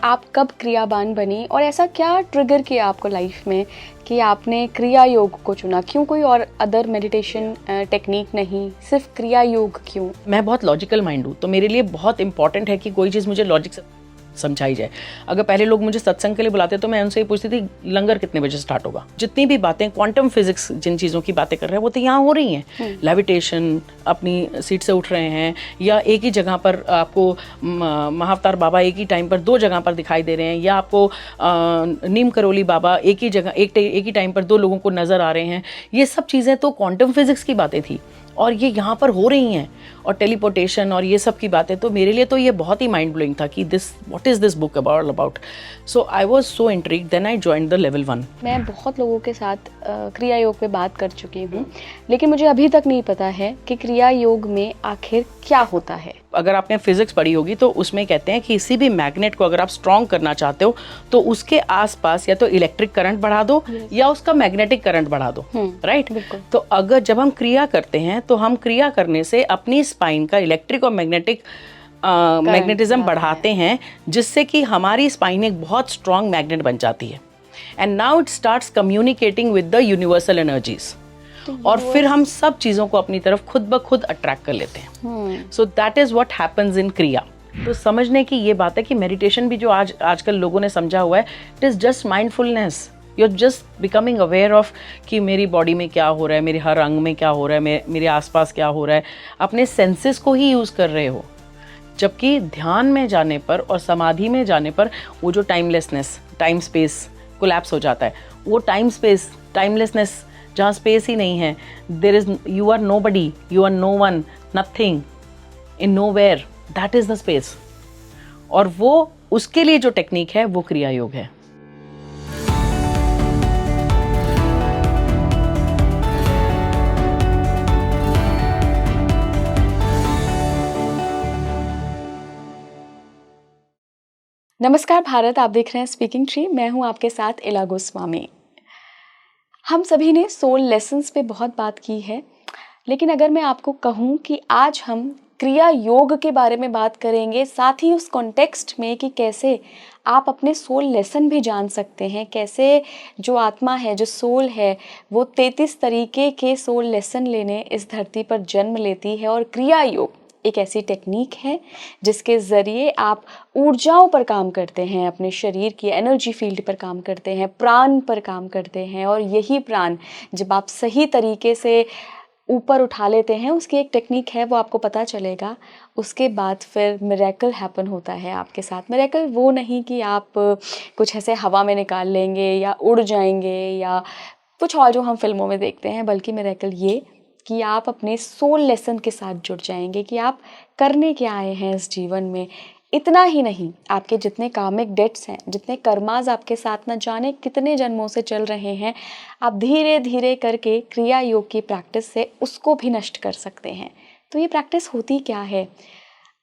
आप कब क्रियाबान बनी और ऐसा क्या ट्रिगर किया आपको लाइफ में कि आपने क्रिया योग को चुना? क्यों कोई और अदर मेडिटेशन टेक्निक नहीं, सिर्फ क्रिया योग क्यों? मैं बहुत लॉजिकल माइंड हूँ, तो मेरे लिए बहुत इंपॉर्टेंट है कि कोई चीज़ मुझे लॉजिक से समझाई जाए। अगर पहले लोग मुझे सत्संग के लिए बुलाते तो मैं उनसे ये पूछती थी लंगर कितने बजे स्टार्ट होगा। जितनी भी बातें क्वांटम फिजिक्स जिन चीज़ों की बातें कर रहे हैं वो तो यहाँ हो रही हैं। लेविटेशन, अपनी सीट से उठ रहे हैं, या एक ही जगह पर आपको महाअवतार बाबा एक ही टाइम पर 2 जगह पर दिखाई दे रहे हैं, या आपको नीम करोली बाबा एक ही जगह एक ही टाइम पर 2 लोगों को नज़र आ रहे हैं। ये सब चीज़ें तो क्वांटम फिजिक्स की बातें थी और ये यहाँ पर हो रही हैं, और टेलीपोर्टेशन और ये सब की बातें। तो मेरे लिए तो ये बहुत ही माइंड ब्लोइंग था कि what is this book about. So I was so intrigued, then I joined the level 1। मैं बहुत लोगों के साथ क्रिया योग पे बात कर चुकी हूँ, लेकिन मुझे अभी तक नहीं पता है कि क्रिया योग में आखिर क्या होता है। अगर आपने फिजिक्स पढ़ी होगी तो उसमें कहते हैं कि किसी भी मैग्नेट को अगर आप स्ट्रॉन्ग करना चाहते हो तो उसके आसपास या तो इलेक्ट्रिक करंट बढ़ा दो या उसका मैग्नेटिक करंट बढ़ा दो, राइट? तो अगर जब हम क्रिया करते हैं तो हम क्रिया करने से अपनी स्पाइन का इलेक्ट्रिक और मैग्नेटिज्म बढ़ाते हैं, जिससे कि हमारी स्पाइन एक बहुत स्ट्रॉन्ग मैग्नेट बन जाती है। And now it starts communicating with the universal energies, और फिर हम सब चीज़ों को अपनी तरफ खुद ब खुद अट्रैक्ट कर लेते हैं। So that is what happens in क्रिया। तो समझने की ये बात है कि मेडिटेशन भी जो आजकल लोगों ने समझा हुआ है, it is just mindfulness. You are just becoming aware of कि मेरी बॉडी में क्या हो रहा है, मेरे हर अंग में क्या हो रहा है, मेरे आसपास क्या हो रहा है। अपने सेंसेस को ही यूज़ कर रहे हो, जबकि ध्यान में जाने पर और समाधि में जाने पर वो जो टाइमलेसनेस, टाइम स्पेस कोलैप्स हो जाता है। वो टाइम स्पेस, टाइमलेसनेस जहाँ स्पेस ही नहीं है, there is, you are nobody, you are no one, nothing in nowhere, that is the space. और वो उसके लिए जो टेक्निक है वो क्रिया योग है। नमस्कार भारत, आप देख रहे हैं स्पीकिंग ट्री। मैं हूं आपके साथ इला गोस्वामी। हम सभी ने सोल लेसन्स पे बहुत बात की है, लेकिन अगर मैं आपको कहूं कि आज हम क्रिया योग के बारे में बात करेंगे, साथ ही उस कॉन्टेक्स्ट में कि कैसे आप अपने सोल लेसन भी जान सकते हैं, कैसे जो आत्मा है, जो सोल है, वो 33 तरीके के सोल लेसन लेने इस धरती पर जन्म लेती है। और क्रिया योग एक ऐसी टेक्निक है जिसके ज़रिए आप ऊर्जाओं पर काम करते हैं, अपने शरीर की एनर्जी फील्ड पर काम करते हैं, प्राण पर काम करते हैं। और यही प्राण जब आप सही तरीके से ऊपर उठा लेते हैं, उसकी एक टेक्निक है, वो आपको पता चलेगा। उसके बाद फिर मिरेकल हैपन होता है आपके साथ। मिरेकल वो नहीं कि आप कुछ ऐसे हवा में निकाल लेंगे या उड़ जाएंगे या कुछ और जो हम फिल्मों में देखते हैं, बल्कि मिरेकल ये कि आप अपने सोल लेसन के साथ जुड़ जाएंगे कि आप करने क्या आए हैं इस जीवन में। इतना ही नहीं, आपके जितने कामिक डेट्स हैं, जितने कर्माज आपके साथ न जाने कितने जन्मों से चल रहे हैं, आप धीरे धीरे करके क्रिया योग की प्रैक्टिस से उसको भी नष्ट कर सकते हैं। तो ये प्रैक्टिस होती क्या है,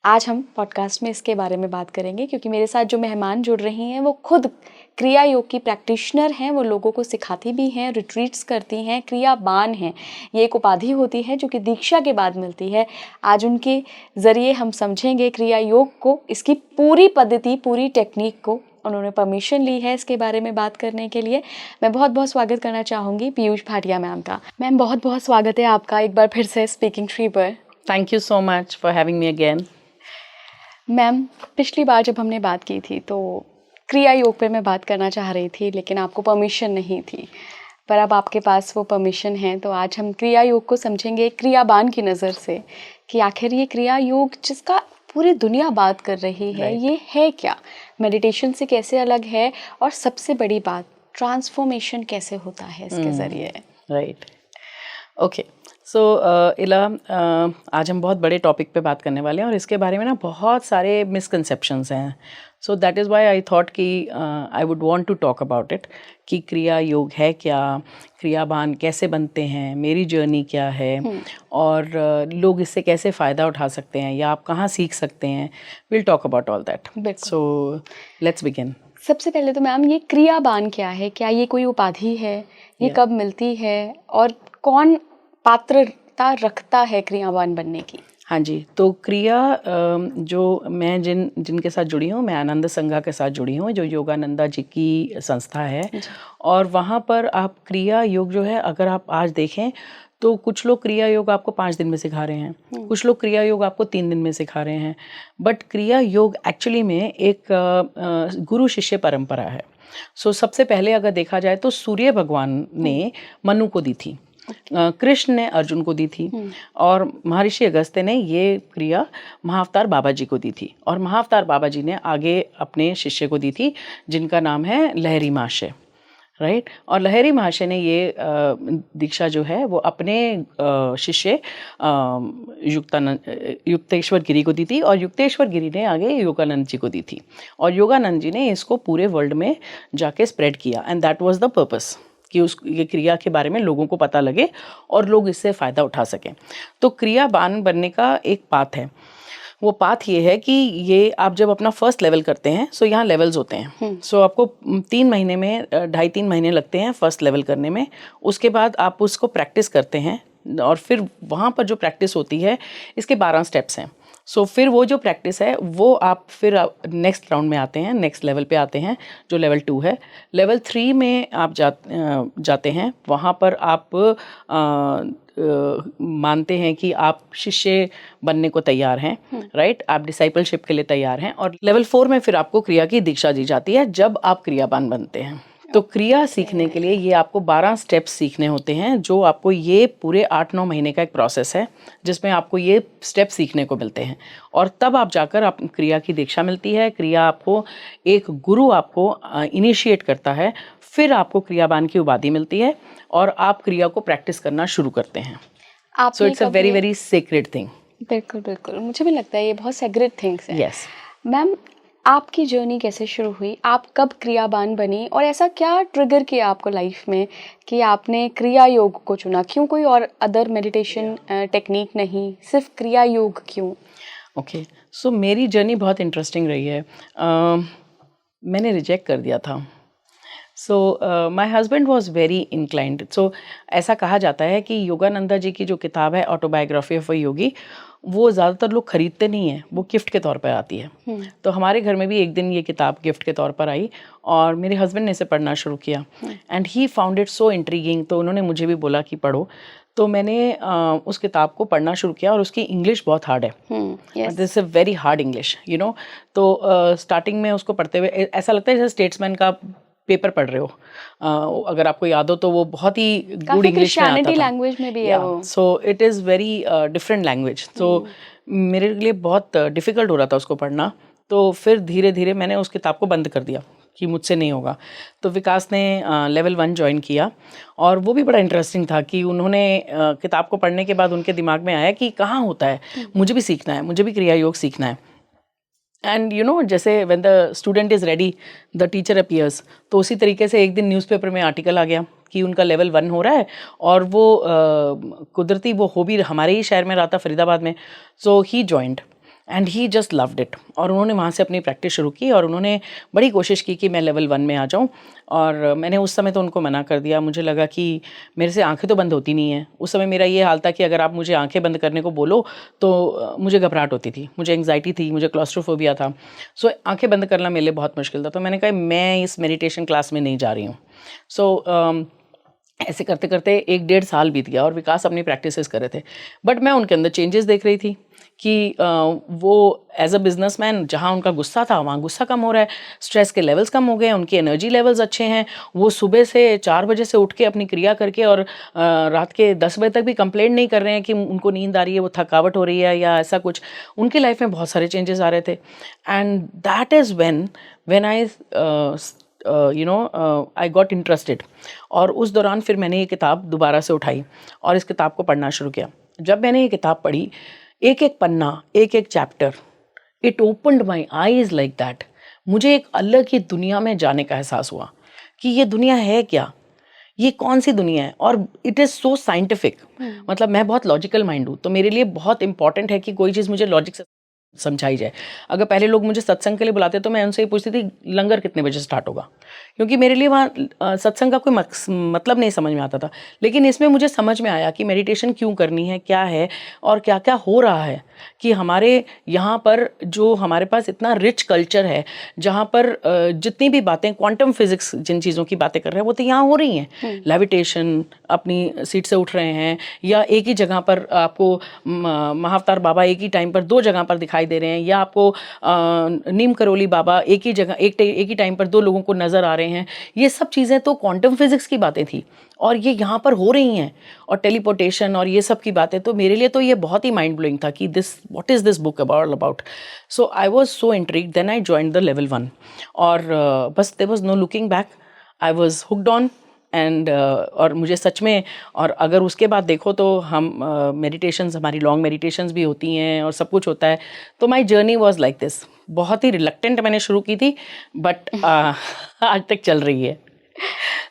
आज हम पॉडकास्ट में इसके बारे में बात करेंगे, क्योंकि मेरे साथ जो मेहमान जुड़ रही हैं वो खुद क्रिया योग की प्रैक्टिशनर हैं। वो लोगों को सिखाती भी हैं, रिट्रीट्स करती हैं, क्रियाबान हैं। ये एक उपाधि होती है जो कि दीक्षा के बाद मिलती है। आज उनके ज़रिए हम समझेंगे क्रिया योग को, इसकी पूरी पद्धति, पूरी टेक्निक को। उन्होंने परमिशन ली है इसके बारे में बात करने के लिए। मैं बहुत बहुत स्वागत करना चाहूँगी पीयूष भाटिया मैम का। मैम, बहुत बहुत स्वागत है आपका एक बार फिर से स्पीकिंग ट्री पर। Thank you so much for having me again. Ma'am, पिछली बार जब हमने बात की थी तो क्रिया योग पे मैं बात करना चाह रही थी, लेकिन आपको परमिशन नहीं थी, पर अब आपके पास वो परमिशन है। तो आज हम क्रिया योग को समझेंगे क्रियाबान की नज़र से कि आखिर ये क्रिया योग जिसका पूरी दुनिया बात कर रही है, ये है क्या, मेडिटेशन से कैसे अलग है, और सबसे बड़ी बात, ट्रांसफॉर्मेशन कैसे होता है इसके ज़रिए। Right, okay. सो इला, आज हम बहुत बड़े टॉपिक पे बात करने वाले हैं और इसके बारे में ना बहुत सारे मिसकंसेप्शंस हैं। So that is why I thought कि I would want to talk about it, कि क्रिया योग है क्या, क्रियाबान कैसे बनते हैं, मेरी जर्नी क्या है, और लोग इससे कैसे फ़ायदा उठा सकते हैं या आप कहाँ सीख सकते हैं। Will talk about all that. So let's begin. सबसे पहले तो मैम, ये क्रियाबान क्या है? क्या ये कोई उपाधि है? ये कब मिलती है और कौन पात्रता रखता है क्रियाबान बनने की? हाँ जी, तो क्रिया जो मैं जिनके साथ जुड़ी हूँ, मैं आनंद संघा के साथ जुड़ी हूँ, जो योगानंदा जी की संस्था है। और वहाँ पर आप क्रिया योग जो है, अगर आप आज देखें तो कुछ लोग क्रिया योग आपको 5 दिन में सिखा रहे हैं, कुछ लोग क्रिया योग आपको 3 दिन में सिखा रहे हैं, बट क्रिया योग एक्चुअली में एक गुरु शिष्य परंपरा है। सो सबसे पहले अगर देखा जाए तो सूर्य भगवान ने मनु को दी थी, कृष्ण ने अर्जुन को दी थी, और महर्षि अगस्त्य ने ये क्रिया महाअवतार बाबा जी को दी थी, और महाअवतार बाबा जी ने आगे अपने शिष्य को दी थी जिनका नाम है लहरी महाशय, राइट। और लहरी महाशय ने ये दीक्षा जो है वो अपने शिष्य युक्तेश्वर गिरी को दी थी, और युक्तेश्वर गिरी ने आगे योगानंद जी को दी थी, और योगानंद जी ने इसको पूरे वर्ल्ड में जाके स्प्रेड किया, and that was the purpose कि ये क्रिया के बारे में लोगों को पता लगे और लोग इससे फ़ायदा उठा सकें। तो क्रियाबान बनने का एक पाथ है, वो पाथ ये है कि ये आप जब अपना फर्स्ट लेवल करते हैं, सो यहाँ लेवल्स होते हैं। सो आपको 3 महीने में 2.5-3 महीने लगते हैं फर्स्ट लेवल करने में। उसके बाद आप उसको प्रैक्टिस करते हैं, और फिर वहाँ पर जो प्रैक्टिस होती है, इसके 12 स्टेप्स हैं। सो फिर वो जो प्रैक्टिस है वो आप फिर नेक्स्ट राउंड में आते हैं, नेक्स्ट लेवल पे आते हैं जो लेवल 2 है। लेवल 3 में आप जाते हैं, वहाँ पर आप मानते हैं कि आप शिष्य बनने को तैयार हैं, राइट, आप डिसाइपलशिप के लिए तैयार हैं। और लेवल 4 में फिर आपको क्रिया की दीक्षा दी जाती है जब आप क्रियाबान बनते हैं। तो क्रिया सीखने के लिए ये आपको 12 स्टेप्स सीखने होते हैं, जो आपको ये पूरे 8-9 महीने का एक प्रोसेस है जिसमें आपको ये स्टेप सीखने को मिलते हैं, और तब आप जाकर आप क्रिया की दीक्षा मिलती है। क्रिया आपको एक गुरु आपको इनिशिएट करता है, फिर आपको क्रियाबान की उपाधि मिलती है, और आप क्रिया को प्रैक्टिस करना शुरू करते हैं। So it's a very very sacred thing. बिल्कुल बिल्कुल, मुझे भी लगता है ये बहुत सेक्रेड थिंग्स हैं। यस मैम, आपकी जर्नी कैसे शुरू हुई? आप कब क्रियाबान बनी, और ऐसा क्या ट्रिगर किया आपको लाइफ में कि आपने क्रिया योग को चुना? क्यों कोई और अदर मेडिटेशन टेक्निक नहीं, सिर्फ क्रिया योग क्यों? ओके, सो मेरी जर्नी बहुत इंटरेस्टिंग रही है। मैंने रिजेक्ट कर दिया था। So my husband was very inclined. So ऐसा कहा जाता है कि योगानंदा जी की जो किताब है ऑटोबायोग्राफी ऑफ अ योगी, वो ज़्यादातर लोग खरीदते नहीं हैं, वो गिफ्ट के तौर पर आती है। तो हमारे घर में भी एक दिन ये किताब गिफ्ट के तौर पर आई, और मेरे हस्बैंड ने इसे पढ़ना शुरू किया, and he found it so intriguing. तो उन्होंने मुझे भी बोला कि पढ़ो, तो मैंने उस किताब को पढ़ना शुरू किया, और उसकी इंग्लिश बहुत हार्ड है, this a very hard English, you know. तो स्टार्टिंग में उसको पढ़ते हुए ऐसा लगता है जैसे स्टेट्समैन का पेपर पढ़ रहे हो। अगर आपको याद हो तो वो बहुत ही गुड इंग्लिश में आता था, लैंग्वेज में भी है वो। सो it is very different language. तो मेरे लिए बहुत डिफ़िकल्ट हो रहा था उसको पढ़ना। तो फिर धीरे धीरे मैंने उस किताब को बंद कर दिया कि मुझसे नहीं होगा। तो विकास ने लेवल 1 ज्वाइन किया, और वो भी बड़ा इंटरेस्टिंग था कि उन्होंने किताब को पढ़ने के बाद उनके दिमाग में आया कि कहाँ होता है, मुझे भी सीखना है, मुझे भी क्रिया योग सीखना है। एंड यू नो, जैसे when the student is ready the teacher appears, तो उसी तरीके से एक दिन न्यूज़पेपर में आर्टिकल आ गया कि उनका लेवल 1 हो रहा है, और वो कुदरती वो हो भी हमारे ही शहर में रहा था, फरीदाबाद में। So he joined and he just loved it, और उन्होंने वहाँ से अपनी प्रैक्टिस शुरू की, और उन्होंने बड़ी कोशिश की कि मैं लेवल 1 में आ जाऊँ। और मैंने उस समय तो उनको मना कर दिया। मुझे लगा कि मेरे से आंखें तो बंद होती नहीं हैं। उस समय मेरा ये हाल था कि अगर आप मुझे आंखें बंद करने को बोलो तो मुझे घबराहट होती थी, मुझे एंग्जाइटी थी, मुझे क्लॉस्ट्रोफोबिया था। सो आंखें बंद करना मेरे लिए बहुत मुश्किल था। तो मैंने कहा मैं इस मेडिटेशन क्लास में नहीं जा रही हूँ। सो ऐसे करते करते 1-1.5 साल बीत गया, और विकास अपनी प्रैक्टिसेस कर रहे थे, बट मैं उनके अंदर चेंजेस देख रही थी कि वो एज अ बिजनेसमैन जहाँ उनका गुस्सा था वहाँ गुस्सा कम हो रहा है, स्ट्रेस के लेवल्स कम हो गए हैं, उनकी एनर्जी लेवल्स अच्छे हैं। वो सुबह से 4 बजे से उठ के अपनी क्रिया करके और रात के 10 बजे तक भी कंप्लेंट नहीं कर रहे हैं कि उनको नींद आ रही है, वो थकावट हो रही है या ऐसा कुछ। उनकी लाइफ में बहुत सारे चेंजेस आ रहे थे, and that is when I I got interested. और उस दौरान फिर मैंने ये किताब दोबारा से उठाई और इस किताब को पढ़ना शुरू किया। जब मैंने ये किताब पढ़ी, एक एक पन्ना, एक एक chapter, it opened my eyes like that. मुझे एक अलग ही दुनिया में जाने का एहसास हुआ कि ये दुनिया है क्या, ये कौन सी दुनिया है। और इट इज़ सो साइंटिफिक। मतलब मैं बहुत लॉजिकल माइंड हूँ, तो मेरे लिए बहुत इंपॉर्टेंट है कि कोई चीज़ मुझे लॉजिक से समझाई जाए। अगर पहले लोग मुझे सत्संग के लिए बुलाते तो मैं उनसे ये पूछती थी लंगर कितने बजे स्टार्ट होगा, क्योंकि मेरे लिए वहाँ सत्संग का कोई मतलब नहीं समझ में आता था। लेकिन इसमें मुझे समझ में आया कि मेडिटेशन क्यों करनी है, क्या है और क्या क्या हो रहा है, कि हमारे यहाँ पर जो हमारे पास इतना रिच कल्चर है, जहाँ पर जितनी भी बातें क्वांटम फिजिक्स जिन चीज़ों की बातें कर रहे हैं वो तो यहाँ हो रही हैं। लेविटेशन, अपनी सीट से उठ रहे हैं, या एक ही जगह पर आपको महाअवतार बाबा एक ही टाइम पर 2 जगह पर दिखाई दे रहे हैं, या आपको नीम करोली बाबा एक ही जगह एक ही टाइम पर 2 लोगों को नज़र आ रहे हैं। ये सब चीज़ें तो क्वांटम फिजिक्स की बातें थी और ये यहाँ पर हो रही हैं, और टेलीपोर्टेशन और ये सब की बातें। तो मेरे लिए तो ये बहुत ही माइंड ब्लोइंग था कि what is this book about. So I was so intrigued, then I joined the level 1 और बस there was no looking back, I was hooked on and और मुझे सच में, और अगर उसके बाद देखो तो हम मेडिटेशंस, हमारी लॉन्ग मेडिटेशंस भी होती हैं और सब कुछ होता है। तो my journey was like this, बहुत ही रिलक्टेंट मैंने शुरू की थी, बट आज तक चल रही है।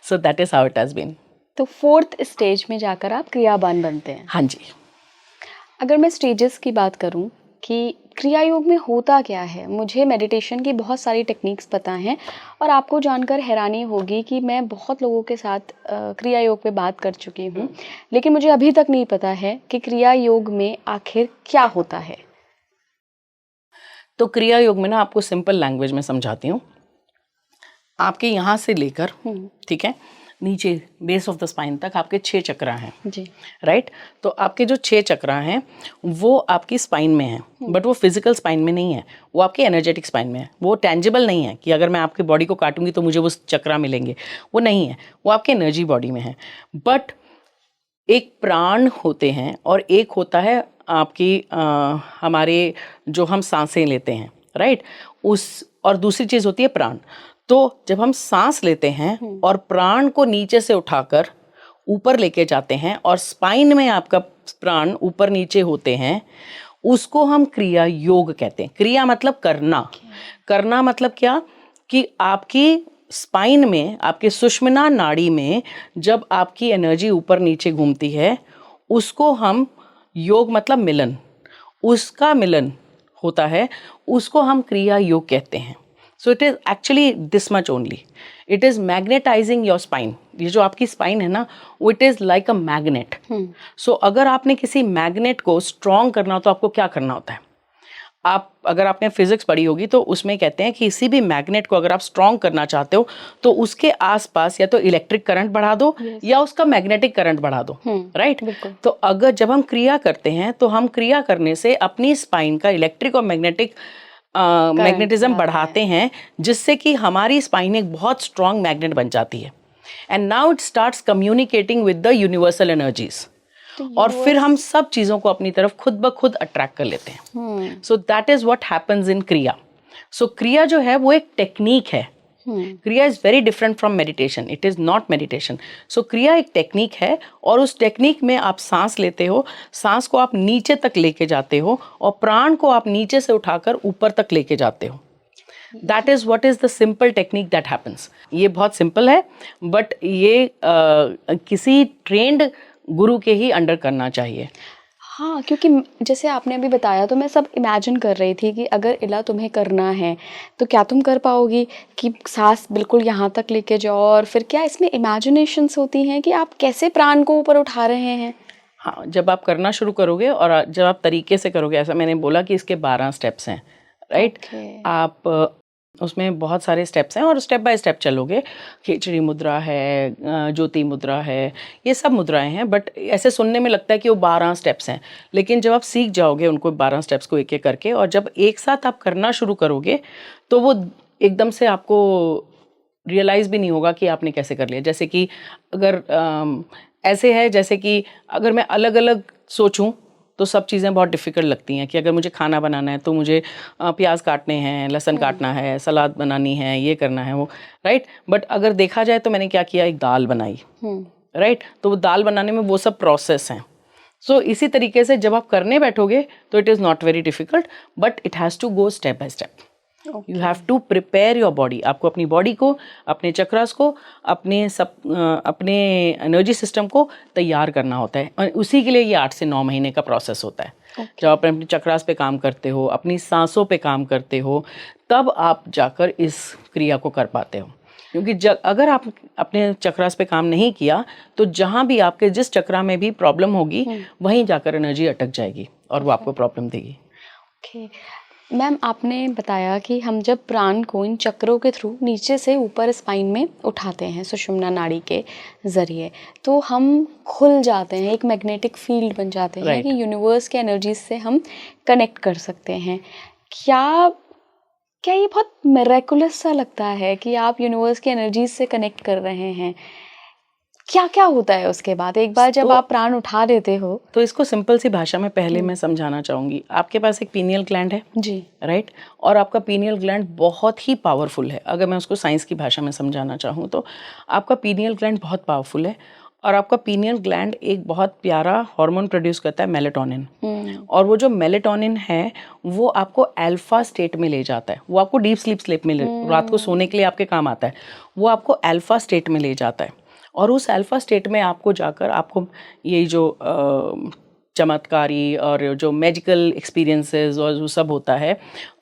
So that is how it has been. तो 4th स्टेज में जाकर आप क्रियाबान बनते हैं। हाँ जी। अगर मैं स्टेजेस की बात करूं कि क्रिया योग में होता क्या है, मुझे मेडिटेशन की बहुत सारी टेक्निक्स पता हैं और आपको जानकर हैरानी होगी कि मैं बहुत लोगों के साथ क्रिया योग पे बात कर चुकी हूं, लेकिन मुझे अभी तक नहीं पता है कि क्रिया योग में आखिर क्या होता है। तो क्रिया योग में ना आपको सिंपल लैंग्वेज में समझाती हूँ। आपके यहाँ से लेकर, ठीक है, नीचे बेस ऑफ द स्पाइन तक आपके 6 चक्रा हैं जी, राइट। तो आपके जो 6 चक्रा हैं वो आपकी स्पाइन में हैं, बट वो फिजिकल स्पाइन में नहीं है, वो आपके एनर्जेटिक स्पाइन में है। वो टेंजिबल नहीं है कि अगर मैं आपकी बॉडी को काटूंगी तो मुझे वो चक्रा मिलेंगे, वो नहीं है, वो आपके एनर्जी बॉडी में है। बट एक प्राण होते हैं और एक होता है आपकी हमारे जो हम सांसें लेते हैं राइट, उस और दूसरी चीज़ होती है प्राण। तो जब हम सांस लेते हैं और प्राण को नीचे से उठाकर ऊपर लेके जाते हैं और स्पाइन में आपका प्राण ऊपर नीचे होते हैं, उसको हम क्रिया योग कहते हैं। क्रिया मतलब करना, करना मतलब क्या, कि आपकी स्पाइन में, आपके सुषुम्ना नाड़ी में जब आपकी एनर्जी ऊपर नीचे घूमती है, उसको हम योग मतलब मिलन, उसका मिलन होता है, उसको हम क्रिया योग कहते हैं। So it is actually this much only, it is magnetising your spine. ये जो आपकी स्पाइन है ना, वो it is like a magnet. So अगर आपने किसी मैग्नेट को स्ट्रॉन्ग करना हो तो आपको क्या करना होता है, आप अगर आपने फिजिक्स पढ़ी होगी तो उसमें कहते हैं कि किसी भी मैग्नेट को अगर आप स्ट्रॉन्ग करना चाहते हो तो उसके आसपास या तो इलेक्ट्रिक करंट बढ़ा दो या उसका मैग्नेटिक करंट बढ़ा दो, राइट। तो अगर जब हम क्रिया करते हैं तो हम क्रिया करने से अपनी स्पाइन का इलेक्ट्रिक और मैग्नेटिज्म बढ़ाते हैं, जिससे कि हमारी स्पाइन एक बहुत स्ट्रॉन्ग मैग्नेट बन जाती है। And now it starts communicating with the universal energies, और फिर हम सब चीज़ों को अपनी तरफ खुद ब खुद अट्रैक्ट कर लेते हैं। So that is what happens in क्रिया। सो क्रिया जो है वो एक टेक्निक है। Kriya is very different from meditation, it is not meditation. So Kriya एक टेक्निक है, और उस टेक्निक में आप सांस लेते हो, सांस को आप नीचे तक लेके जाते हो और प्राण को आप नीचे से उठाकर ऊपर तक लेके जाते हो। That is what is the simple technique that happens. ये बहुत सिंपल है, बट ये किसी ट्रेंड गुरु के ही अंडर करना चाहिए। हाँ, क्योंकि जैसे आपने अभी बताया तो मैं सब इमेजिन कर रही थी कि अगर इला तुम्हें करना है तो क्या तुम कर पाओगी कि सांस बिल्कुल यहाँ तक लेके जाओ, और फिर क्या इसमें इमेजिनेशंस होती हैं कि आप कैसे प्राण को ऊपर उठा रहे हैं। हाँ, जब आप करना शुरू करोगे और जब आप तरीके से करोगे, ऐसा मैंने बोला कि इसके 12 स्टेप्स हैं, राइट। आप उसमें बहुत सारे स्टेप्स हैं और स्टेप बाय स्टेप चलोगे। खिचड़ी मुद्रा है, ज्योति मुद्रा है, ये सब मुद्राएं हैं, बट ऐसे सुनने में लगता है कि वो 12 स्टेप्स हैं, लेकिन जब आप सीख जाओगे उनको 12 स्टेप्स को एक एक करके, और जब एक साथ आप करना शुरू करोगे तो वो एकदम से आपको रियलाइज़ भी नहीं होगा कि आपने कैसे कर लिया। जैसे कि अगर ऐसे है, जैसे कि अगर मैं अलग अलग सोचूं तो सब चीज़ें बहुत डिफ़िकल्ट लगती हैं, कि अगर मुझे खाना बनाना है तो मुझे प्याज काटने हैं, लहसुन काटना है, सलाद बनानी है, ये करना है वो, राइट। बट अगर देखा जाए तो मैंने क्या किया, एक दाल बनाई, राइट। तो वो दाल बनाने में वो सब प्रोसेस हैं। सो इसी तरीके से जब आप करने बैठोगे तो it is not very difficult, but it has to go step by step. You have to prepare your body. आपको अपनी बॉडी को, अपने चक्रास को, अपने एनर्जी सिस्टम को तैयार करना होता है, और उसी के लिए ये 8 से 9 महीने का प्रोसेस होता है। जब आप अपने चक्रास पे काम करते हो, अपनी सांसों पे काम करते हो, तब आप जाकर इस क्रिया को कर पाते हो। क्योंकि अगर आप अपने चक्रास पे काम नहीं किया तो जहाँ भी आपके जिस चक्रा में भी प्रॉब्लम होगी वहीं जाकर एनर्जी अटक जाएगी और वो आपको प्रॉब्लम देगी। ओके मैम, आपने बताया कि हम जब प्राण को इन चक्रों के थ्रू नीचे से ऊपर स्पाइन में उठाते हैं सुषुम्ना नाड़ी के ज़रिए, तो हम खुल जाते हैं, एक मैग्नेटिक फील्ड बन जाते हैं कि यूनिवर्स के एनर्जीज से हम कनेक्ट कर सकते हैं। क्या ये बहुत मिरेकुलस सा लगता है कि आप यूनिवर्स की एनर्जीज से कनेक्ट कर रहे हैं? क्या क्या होता है उसके बाद, एक बार जब आप प्राण उठा देते हो? तो इसको सिंपल सी भाषा में पहले मैं समझाना चाहूँगी। आपके पास एक पीनियल ग्लैंड है जी, राइट, और आपका पीनियल ग्लैंड बहुत ही पावरफुल है। अगर मैं उसको साइंस की भाषा में समझाना चाहूँ तो आपका पीनियल ग्लैंड बहुत पावरफुल है, और आपका पीनियल ग्लैंड एक बहुत प्यारा हार्मोन प्रोड्यूस करता है, मेलेटोनिन। और वो जो मेलेटोनिन है वो आपको अल्फा स्टेट में ले जाता है, वो आपको डीप स्लीप में रात को सोने के लिए आपके काम आता है, वो आपको अल्फा स्टेट में ले जाता है। और उस अल्फा स्टेट में आपको जाकर आपको यही जो चमत्कारी और जो मैजिकल एक्सपीरियंसेस और जो सब होता है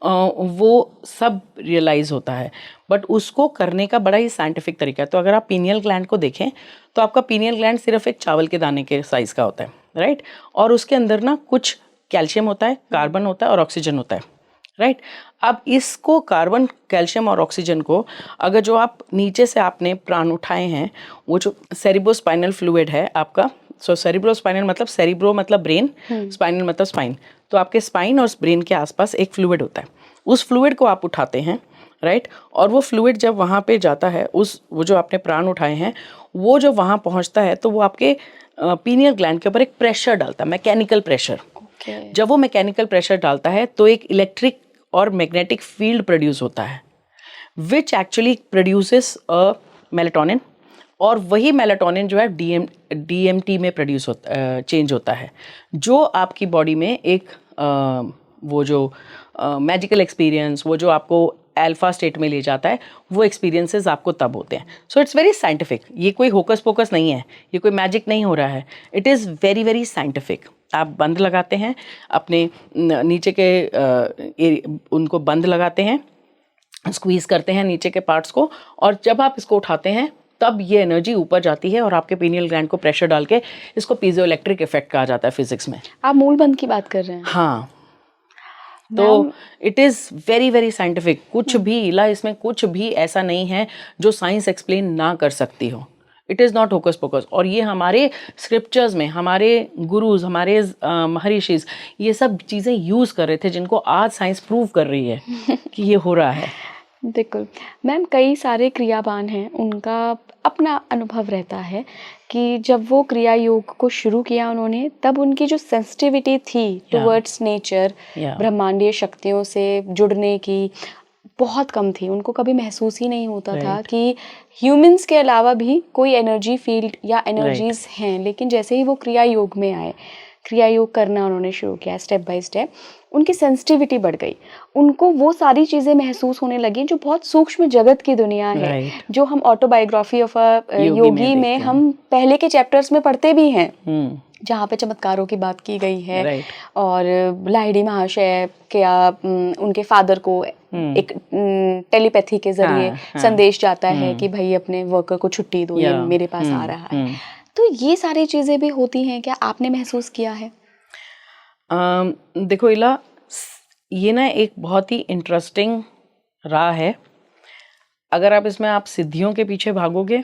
वो सब रियलाइज़ होता है। बट उसको करने का बड़ा ही साइंटिफिक तरीका है। तो अगर आप पीनियल ग्लैंड को देखें तो आपका पीनियल ग्लैंड सिर्फ एक चावल के दाने के साइज़ का होता है राइट, और उसके अंदर ना कुछ कैल्शियम होता है, कार्बन होता है और ऑक्सीजन होता है राइट। अब इसको कार्बन, कैल्शियम और ऑक्सीजन को अगर जो आप नीचे से आपने प्राण उठाए हैं, वो जो सेरिब्रोस्पाइनल फ्लूइड है आपका, सो सेरिब्रोस्पाइनल मतलब सेरिब्रो मतलब ब्रेन, स्पाइनल मतलब स्पाइन, तो आपके स्पाइन और ब्रेन के आसपास एक फ्लूइड होता है। उस फ्लूइड को आप उठाते हैं राइट, और वो फ्लूइड जब वहाँ पे जाता है, वो जो आपने प्राण उठाए हैं वो जो वहाँ पहुँचता है तो वो आपके पीनियल ग्लैंड के ऊपर एक प्रेशर डालता है, मैकेनिकल प्रेशर। जब वो मैकेनिकल प्रेशर डालता है तो एक इलेक्ट्रिक और मैग्नेटिक फील्ड प्रोड्यूस होता है, which actually produces a melatonin, और वही मेलेटोनिन जो है DMT में प्रोड्यूस होता, चेंज होता है, जो आपकी बॉडी में एक वो जो मैजिकल एक्सपीरियंस, वो जो आपको अल्फा स्टेट में ले जाता है, वो एक्सपीरियंसेस आपको तब होते हैं। सो इट्स वेरी साइंटिफिक, ये कोई होकस पोकस नहीं है, ये कोई मैजिक नहीं हो रहा है, it is very very scientific. आप बंद लगाते हैं अपने नीचे के उनको बंद लगाते हैं, स्क्वीज़ करते हैं नीचे के पार्ट्स को, और जब आप इसको उठाते हैं तब ये एनर्जी ऊपर जाती है और आपके पीनियल ग्लैंड को प्रेशर डाल के इसको पीजो इलेक्ट्रिक इफेक्ट कहा जाता है फिजिक्स में। आप मूल बंद की बात कर रहे हैं? हाँ, तो it is very very scientific. कुछ भी इला इसमें कुछ भी ऐसा नहीं है जो साइंस एक्सप्लेन ना कर सकती हो। It is not hocus focus. और ये हमारे स्क्रिप्चर्स में हमारे गुरुज, हमारे महर्षिज ये सब चीज़ें यूज़ कर रहे थे, जिनको आज साइंस प्रूव कर रही है कि ये हो रहा है। बिल्कुल मैम, कई सारे क्रियावान हैं, उनका अपना अनुभव रहता है कि जब वो क्रिया योग को शुरू किया उन्होंने, तब उनकी जो सेंसिटिविटी थी टुवर्ड्स नेचर, ब्रह्मांडीय शक्तियों से जुड़ने की, बहुत कम थी। उनको कभी महसूस ही नहीं होता था कि ह्यूमंस के अलावा भी कोई एनर्जी फील्ड या एनर्जीज हैं। लेकिन जैसे ही वो क्रिया योग में आए, क्रिया योग करना उन्होंने शुरू किया स्टेप बाय स्टेप, उनकी सेंसिटिविटी बढ़ गई, उनको वो सारी चीज़ें महसूस होने लगी जो बहुत सूक्ष्म जगत की दुनिया है, जो हम ऑटोबायोग्राफी ऑफ अ योगी में हम पहले के चैप्टर्स में पढ़ते भी हैं, जहाँ पे चमत्कारों की बात की गई है। और लाहिड़ी महाशय क्या उनके फादर को एक टेलीपैथी के जरिए संदेश जाता है कि भाई अपने वर्कर को छुट्टी दो, ये मेरे पास आ रहा है। तो ये सारी चीज़ें भी होती हैं, क्या आपने महसूस किया है? देखो इला, ये ना एक बहुत ही इंटरेस्टिंग राह है। अगर आप इसमें आप सिद्धियों के पीछे भागोगे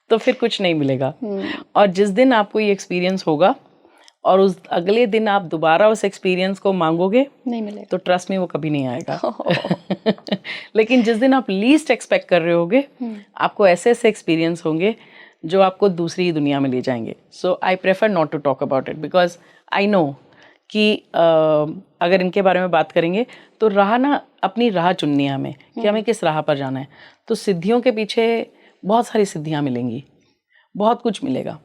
तो फिर कुछ नहीं मिलेगा। और जिस दिन आपको ये एक्सपीरियंस होगा और उस अगले दिन आप दोबारा उस एक्सपीरियंस को मांगोगे, नहीं मिलेगा, तो ट्रस्ट में वो कभी नहीं आएगा। लेकिन जिस दिन आप लीस्ट एक्सपेक्ट कर रहे होगे, आपको ऐसे ऐसे एक्सपीरियंस होंगे जो आपको दूसरी दुनिया में ले जाएंगे। So I prefer not to talk about it, because I know कि अगर इनके बारे में बात करेंगे तो राह ना, अपनी राह चुननी है हमें कि हमें किस राह पर जाना है। तो सिद्धियों के पीछे बहुत सारी सिद्धियाँ मिलेंगी, बहुत कुछ मिलेगा,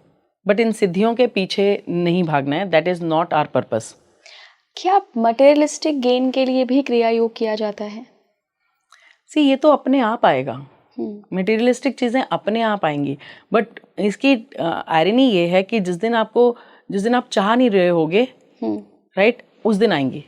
बट इन सिद्धियों के पीछे नहीं भागना है। That is not our purpose. क्या मटेरियलिस्टिक गेन के लिए भी क्रिया योग किया जाता है? सी, ये तो अपने आप आएगा, मटेरियलिस्टिक चीज़ें अपने आप आएंगी। बट इसकी आयरनी ये है कि जिस दिन आपको जिस दिन आप चाह नहीं रहे होगे, राइट, उस दिन आएंगी,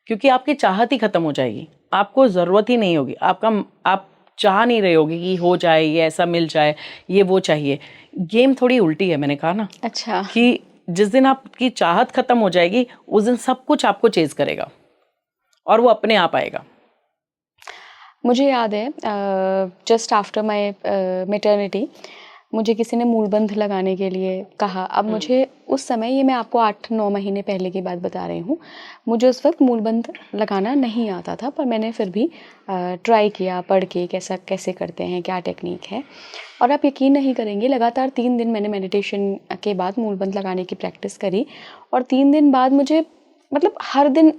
क्योंकि आपकी चाहत ही खत्म हो जाएगी, आपको ज़रूरत ही नहीं होगी, आप चाह नहीं रहे होगे कि हो जाए, ये ऐसा मिल जाए, ये वो चाहिए। गेम थोड़ी उल्टी है, मैंने कहा ना। अच्छा। कि जिस दिन आपकी चाहत खत्म हो जाएगी उस दिन सब कुछ आपको चेज करेगा और वो अपने आप आएगा। मुझे याद है जस्ट आफ्टर माय मैटरनिटी मुझे किसी ने मूलबंध लगाने के लिए कहा। अब मुझे उस समय, ये मैं आपको 8-9 महीने पहले की बात बता रही हूँ, मुझे उस वक्त मूलबंध लगाना नहीं आता था, पर मैंने फिर भी ट्राई किया पढ़ के कैसे करते हैं, क्या टेक्निक है। और आप यकीन नहीं करेंगे, लगातार 3 दिन मैंने मेडिटेशन के बाद मूलबंध लगाने की प्रैक्टिस करी, और 3 दिन बाद मुझे मतलब हर दिन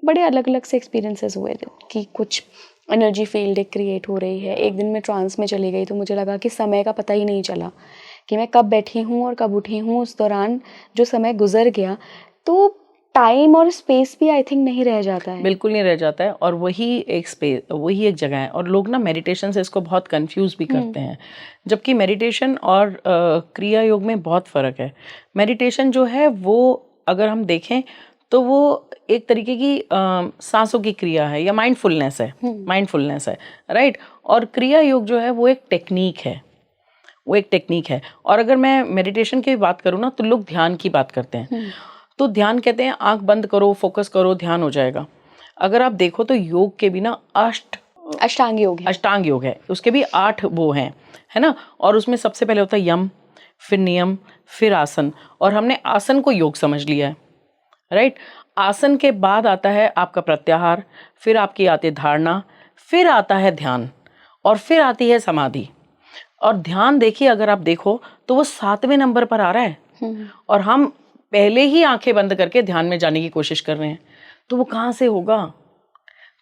बड़े अलग अलग से एक्सपीरियंसेस हुए थे कि कुछ एनर्जी फील्ड एक क्रिएट हो रही है। एक दिन मैं ट्रांस में चली गई तो मुझे लगा कि समय का पता ही नहीं चला कि मैं कब बैठी हूँ और कब उठी हूँ। उस दौरान जो समय गुजर गया, तो टाइम और स्पेस भी आई थिंक नहीं रह जाता है। बिल्कुल नहीं रह जाता है, और वही एक स्पेस, वही एक जगह है। और लोग ना मेडिटेशन से इसको बहुत कंफ्यूज भी करते हैं, जबकि मेडिटेशन और क्रिया योग में बहुत फ़र्क है। मेडिटेशन जो है वो अगर हम देखें तो वो एक तरीके की सांसों की क्रिया है या माइंडफुलनेस है, राइट। और क्रिया योग जो है वो एक टेक्निक है, और अगर मैं मेडिटेशन की बात करूँ ना, तो लोग ध्यान की बात करते हैं। तो ध्यान कहते हैं आंख बंद करो, फोकस करो, ध्यान हो जाएगा। अगर आप देखो तो योग के भी ना अष्टांग योग है, उसके भी 8 वो हैं, है ना। और उसमें सबसे पहले होता है यम, फिर नियम, फिर आसन, और हमने आसन को योग समझ लिया है, राइट। आसन के बाद आता है आपका प्रत्याहार, फिर आपकी आती है धारणा, फिर आता है ध्यान, और फिर आती है समाधि। और ध्यान देखिए, अगर आप देखो तो वो 7वें नंबर पर आ रहा है, और हम पहले ही आंखें बंद करके ध्यान में जाने की कोशिश कर रहे हैं, तो वो कहाँ से होगा।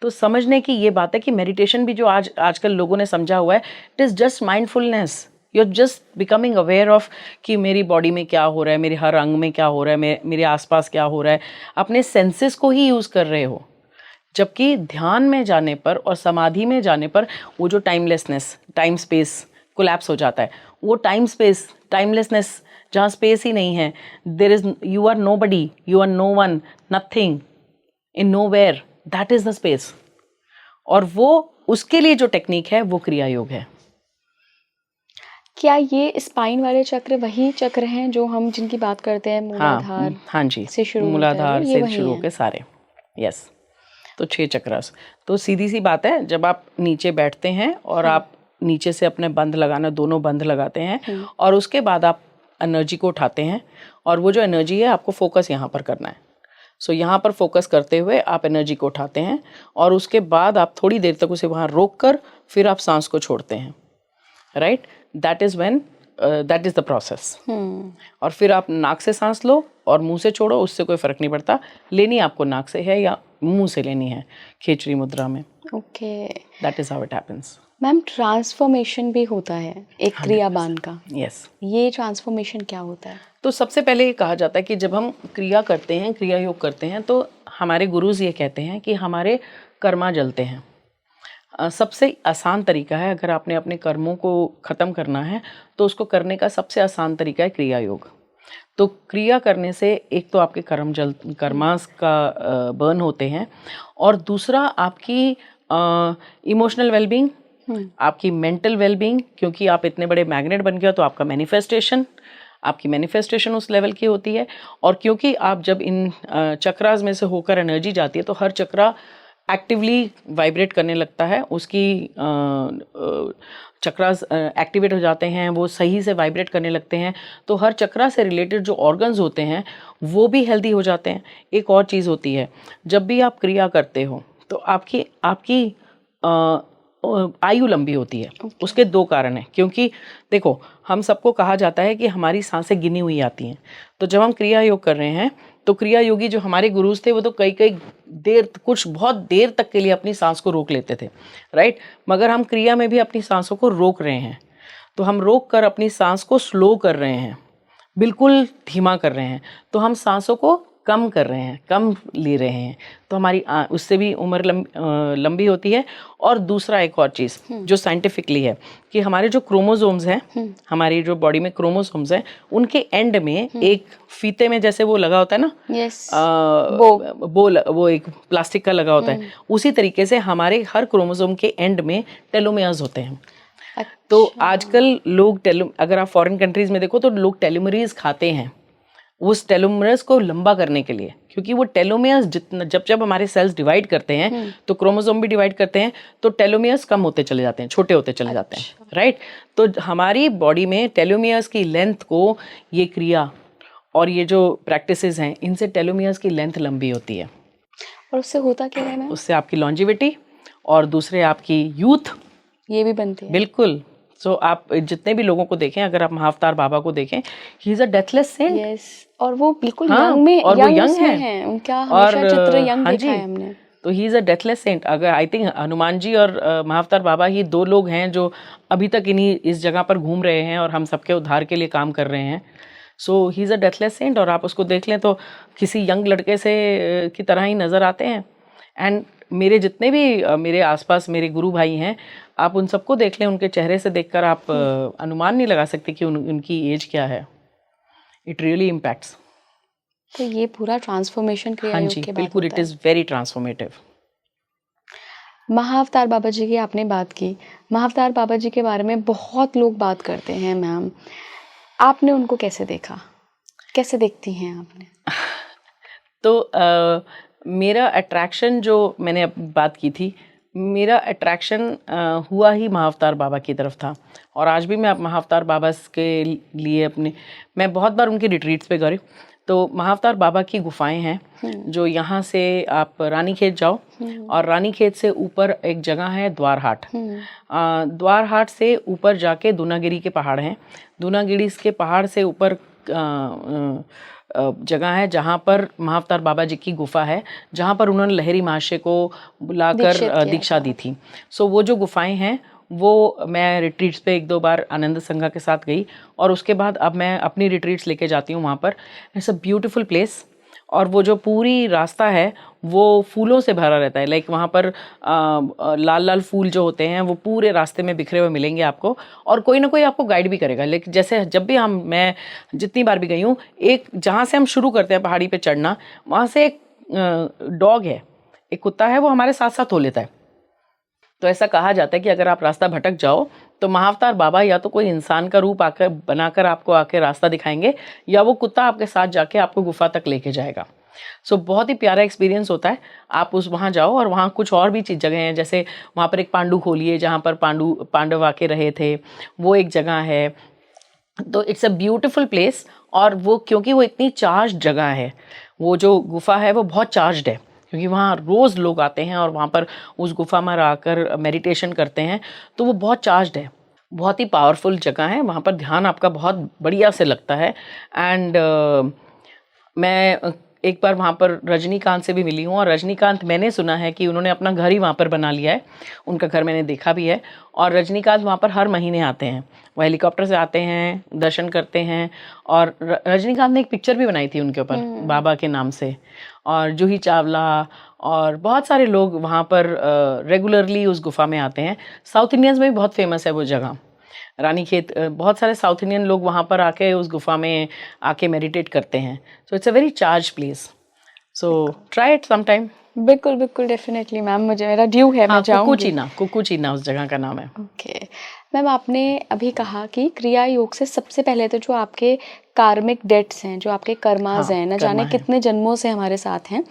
तो समझने की ये बात है कि मेडिटेशन भी जो आजकल लोगों ने समझा हुआ है, it is just mindfulness. You are just becoming aware of कि मेरी बॉडी में क्या हो रहा है, मेरे हर अंग में क्या हो रहा है, मेरे आसपास क्या हो रहा है। अपने सेंसेस को ही यूज़ कर रहे हो। जबकि ध्यान में जाने पर और समाधि में जाने पर वो जो टाइमलेसनेस, टाइम स्पेस कोलैप्स हो जाता है। वो टाइम स्पेस, टाइमलेसनेस, जहाँ स्पेस ही नहीं है, there is, you are nobody, you are no one, nothing, in nowhere, that is the space. और वो उसके लिए जो टेक्निक है वो क्रिया योग है। क्या ये स्पाइन वाले चक्र वही चक्र हैं जो हम जिनकी बात करते हैं, मूलाधार? हाँ जी, से शुरू मूलाधार से शुरू के सारे, यस। तो 6 चक्रास। तो सीधी सी बात है, जब आप नीचे बैठते हैं और आप नीचे से अपने बंध लगाना, दोनों बंध लगाते हैं, और उसके बाद आप एनर्जी को उठाते हैं, और वो जो एनर्जी है आपको फोकस यहाँ पर करना है। सो यहाँ पर फोकस करते हुए आप एनर्जी को उठाते हैं, और उसके बाद आप थोड़ी देर तक उसे वहाँ रोक कर फिर आप सांस को छोड़ते हैं, right. That is the process. और फिर आप नाक से सांस लो और मुंह से छोड़ो, उससे कोई फ़र्क नहीं पड़ता, लेनी आपको नाक से है या मुंह से लेनी है, खेचरी मुद्रा में। Okay, that is how it happens. Ma'am, transformation भी होता है एक क्रियाबान का। यस। ये ट्रांसफॉर्मेशन क्या होता है? तो सबसे पहले ये कहा जाता है कि जब हम क्रिया करते हैं, क्रिया योग करते हैं, तो हमारे गुरुज ये कहते हैं कि हमारे कर्मा जलते हैं। सबसे आसान तरीका है, अगर आपने अपने कर्मों को ख़त्म करना है तो उसको करने का सबसे आसान तरीका है क्रिया योग। तो क्रिया करने से एक तो आपके कर्मास का बर्न होते हैं, और दूसरा आपकी इमोशनल वेलबींग, आपकी मेंटल वेलबींग, क्योंकि आप इतने बड़े मैग्नेट बन गए तो आपका आपकी मैनिफेस्टेशन उस लेवल की होती है। और क्योंकि आप जब इन चक्रास में से होकर एनर्जी जाती है तो हर चक्रा एक्टिवली वाइब्रेट करने लगता है, उसकी चक्रास एक्टिवेट हो जाते हैं, वो सही से वाइब्रेट करने लगते हैं, तो हर चक्रा से रिलेटेड जो ऑर्गन्स होते हैं वो भी हेल्दी हो जाते हैं। एक और चीज़ होती है, जब भी आप क्रिया करते हो तो आपकी आयु लंबी होती है। उसके 2 कारण हैं, क्योंकि देखो, हम सबको कहा जाता है कि हमारी सांसें गिनी हुई आती हैं। तो जब हम क्रिया योग कर रहे हैं तो क्रिया योगी जो हमारे गुरुज थे वो तो बहुत देर तक के लिए अपनी सांस को रोक लेते थे, राइट। मगर हम क्रिया में भी अपनी सांसों को रोक रहे हैं, तो हम रोक कर अपनी सांस को स्लो कर रहे हैं, बिल्कुल धीमा कर रहे हैं। तो हम सांसों को कम कर रहे हैं, कम ले रहे हैं, तो हमारी उससे भी उम्र लंबी होती है। और दूसरा एक और चीज़ जो साइंटिफिकली है कि हमारे जो क्रोमोसोम्स हैं, हमारी जो बॉडी में क्रोमोसोम्स हैं, उनके एंड में एक फीते में जैसे वो लगा होता है ना, वो एक प्लास्टिक का लगा होता है, उसी तरीके से हमारे हर क्रोमोसोम के एंड में टेलोमेयर्स होते हैं। तो आजकल लोग अगर आप फॉरेन कंट्रीज में देखो तो लोग टेलोमेरेज खाते हैं उस टेलोमेयर्स को लंबा करने के लिए, क्योंकि वो टेलोमेयर्स जितना जब हमारे सेल्स डिवाइड करते हैं तो क्रोमोसोम भी डिवाइड करते हैं, तो टेलोमेयर्स कम होते चले जाते हैं, छोटे होते चले जाते हैं, राइट। तो हमारी बॉडी में टेलोमेयर्स की लेंथ को ये क्रिया और ये जो प्रैक्टिसेस हैं, इनसे टेलोमेयर्स की लेंथ लंबी होती है। और उससे होता क्या है मैम? उससे आपकी लॉन्जिविटी और दूसरे आपकी यूथ ये भी बनती है। बिल्कुल। सो आप जितने भी लोगों को देखें, अगर आप महाअवतार बाबा को देखें, he is a deathless saint. Yes, और वो बिल्कुल यंग में, और वो यंग है, उनका हमेशा चित्र यंग देखा है हमने। तो he is a deathless saint. अगर आई थिंक हनुमान जी और महाअवतार बाबा ही 2 लोग हैं जो अभी तक इस जगह पर घूम रहे हैं और हम सबके उद्धार के लिए काम कर रहे हैं। So he is a deathless saint, और आप उसको देख लें तो किसी यंग लड़के से की तरह ही नज़र आते हैं। एंड मेरे जितने भी मेरे आसपास मेरे गुरु भाई हैं, आप उन सबको देख लें, उनके चेहरे से देखकर आप अनुमान नहीं लगा सकते कि उनकी एज क्या है। It really impacts. तो ये पूरा ट्रांसफॉर्मेशन क्रिया योग के बाद बिल्कुल, इट इज़ वेरी ट्रांसफॉर्मेटिव। महाअवतार बाबा जी की आपने बात की, महाअवतार बाबा जी के बारे में बहुत लोग बात करते हैं मैम, आपने उनको कैसे देखा, कैसे देखती हैं आपने? तो मेरा अट्रैक्शन, जो मैंने बात की थी, मेरा अट्रैक्शन हुआ ही महाअवतार बाबा की तरफ था। और आज भी मैं महाअवतार बाबा के लिए मैं बहुत बार उनके रिट्रीट्स पे गई। तो महाअवतार बाबा की गुफाएं हैं जो यहाँ से आप रानीखेत जाओ, और रानीखेत से ऊपर एक जगह है द्वारहाट। द्वारहाट से ऊपर जाके दूनागिरी के पहाड़ हैं। दूनागिरी के पहाड़ से ऊपर जगह है जहाँ पर महाअवतार बाबा जी की गुफा है, जहाँ पर उन्होंने लहरी महाशय को बुलाकर दीक्षा दी थी। सो वो जो गुफाएं हैं, वो मैं रिट्रीट्स पे 1-2 बार आनंद संघा के साथ गई, और उसके बाद अब मैं अपनी रिट्रीट्स लेके जाती हूँ वहाँ पर। इट्स अ ब्यूटीफुल प्लेस, और वो जो पूरी रास्ता है वो फूलों से भरा रहता है। लाइक वहाँ पर लाल लाल फूल जो होते हैं वो पूरे रास्ते में बिखरे हुए मिलेंगे आपको, और कोई ना कोई आपको गाइड भी करेगा। लेकिन जैसे जब भी मैं जितनी बार भी गई हूँ, एक जहाँ से हम शुरू करते हैं पहाड़ी पे चढ़ना, वहाँ से एक डॉग है, एक कुत्ता है, वो हमारे साथ साथ हो लेता है। तो ऐसा कहा जाता है कि अगर आप रास्ता भटक जाओ तो महाअवतार बाबा या तो कोई इंसान का रूप आकर बनाकर आपको आके रास्ता दिखाएंगे, या वो कुत्ता आपके साथ जाके आपको गुफा तक लेके जाएगा। सो बहुत ही प्यारा एक्सपीरियंस होता है। आप वहाँ जाओ, और वहाँ कुछ और भी जगह हैं, जैसे वहाँ पर एक पांडु खोली है जहाँ पर पांडव आके रहे थे, वो एक जगह है। तो इट्स अ ब्यूटिफुल प्लेस, और वो क्योंकि वो इतनी चार्ज जगह है, वो जो गुफा है वो बहुत चार्ज्ड है, क्योंकि वहाँ रोज़ लोग आते हैं और वहाँ पर उस गुफा में आकर मेडिटेशन करते हैं, तो वो बहुत चार्ज्ड है, बहुत ही पावरफुल जगह है। वहाँ पर ध्यान आपका बहुत बढ़िया से लगता है। एंड मैं एक बार वहाँ पर रजनीकांत से भी मिली हूँ, और रजनीकांत, मैंने सुना है कि उन्होंने अपना घर ही वहाँ पर बना लिया है, उनका घर मैंने देखा भी है। और रजनीकांत वहाँ पर हर महीने आते हैं, वो हेलीकॉप्टर से आते हैं, दर्शन करते हैं। और रजनीकांत ने एक पिक्चर भी बनाई थी उनके ऊपर बाबा के नाम से, और जूही चावला और बहुत सारे लोग वहाँ पर रेगुलरली उस गुफा में आते हैं। साउथ इंडियंस में भी बहुत फेमस है वो जगह, रानीखेत। बहुत सारे साउथ इंडियन लोग वहाँ पर आके उस गुफा में आके मेडिटेट करते हैं। So it's a very charge place, so try it some time. बिल्कुल बिल्कुल, डेफिनेटली मैम, मुझे मेरा ड्यू है, मैं जाऊंगी। कुकुचीना उस जगह का नाम है। ओके मैम, आपने अभी कहा कि क्रिया योग से सबसे पहले तो जो आपके कार्मिक डेट्स हैं, जो आपके कर्माज हैं, न जाने कितने जन्मों से हमारे साथ हैं,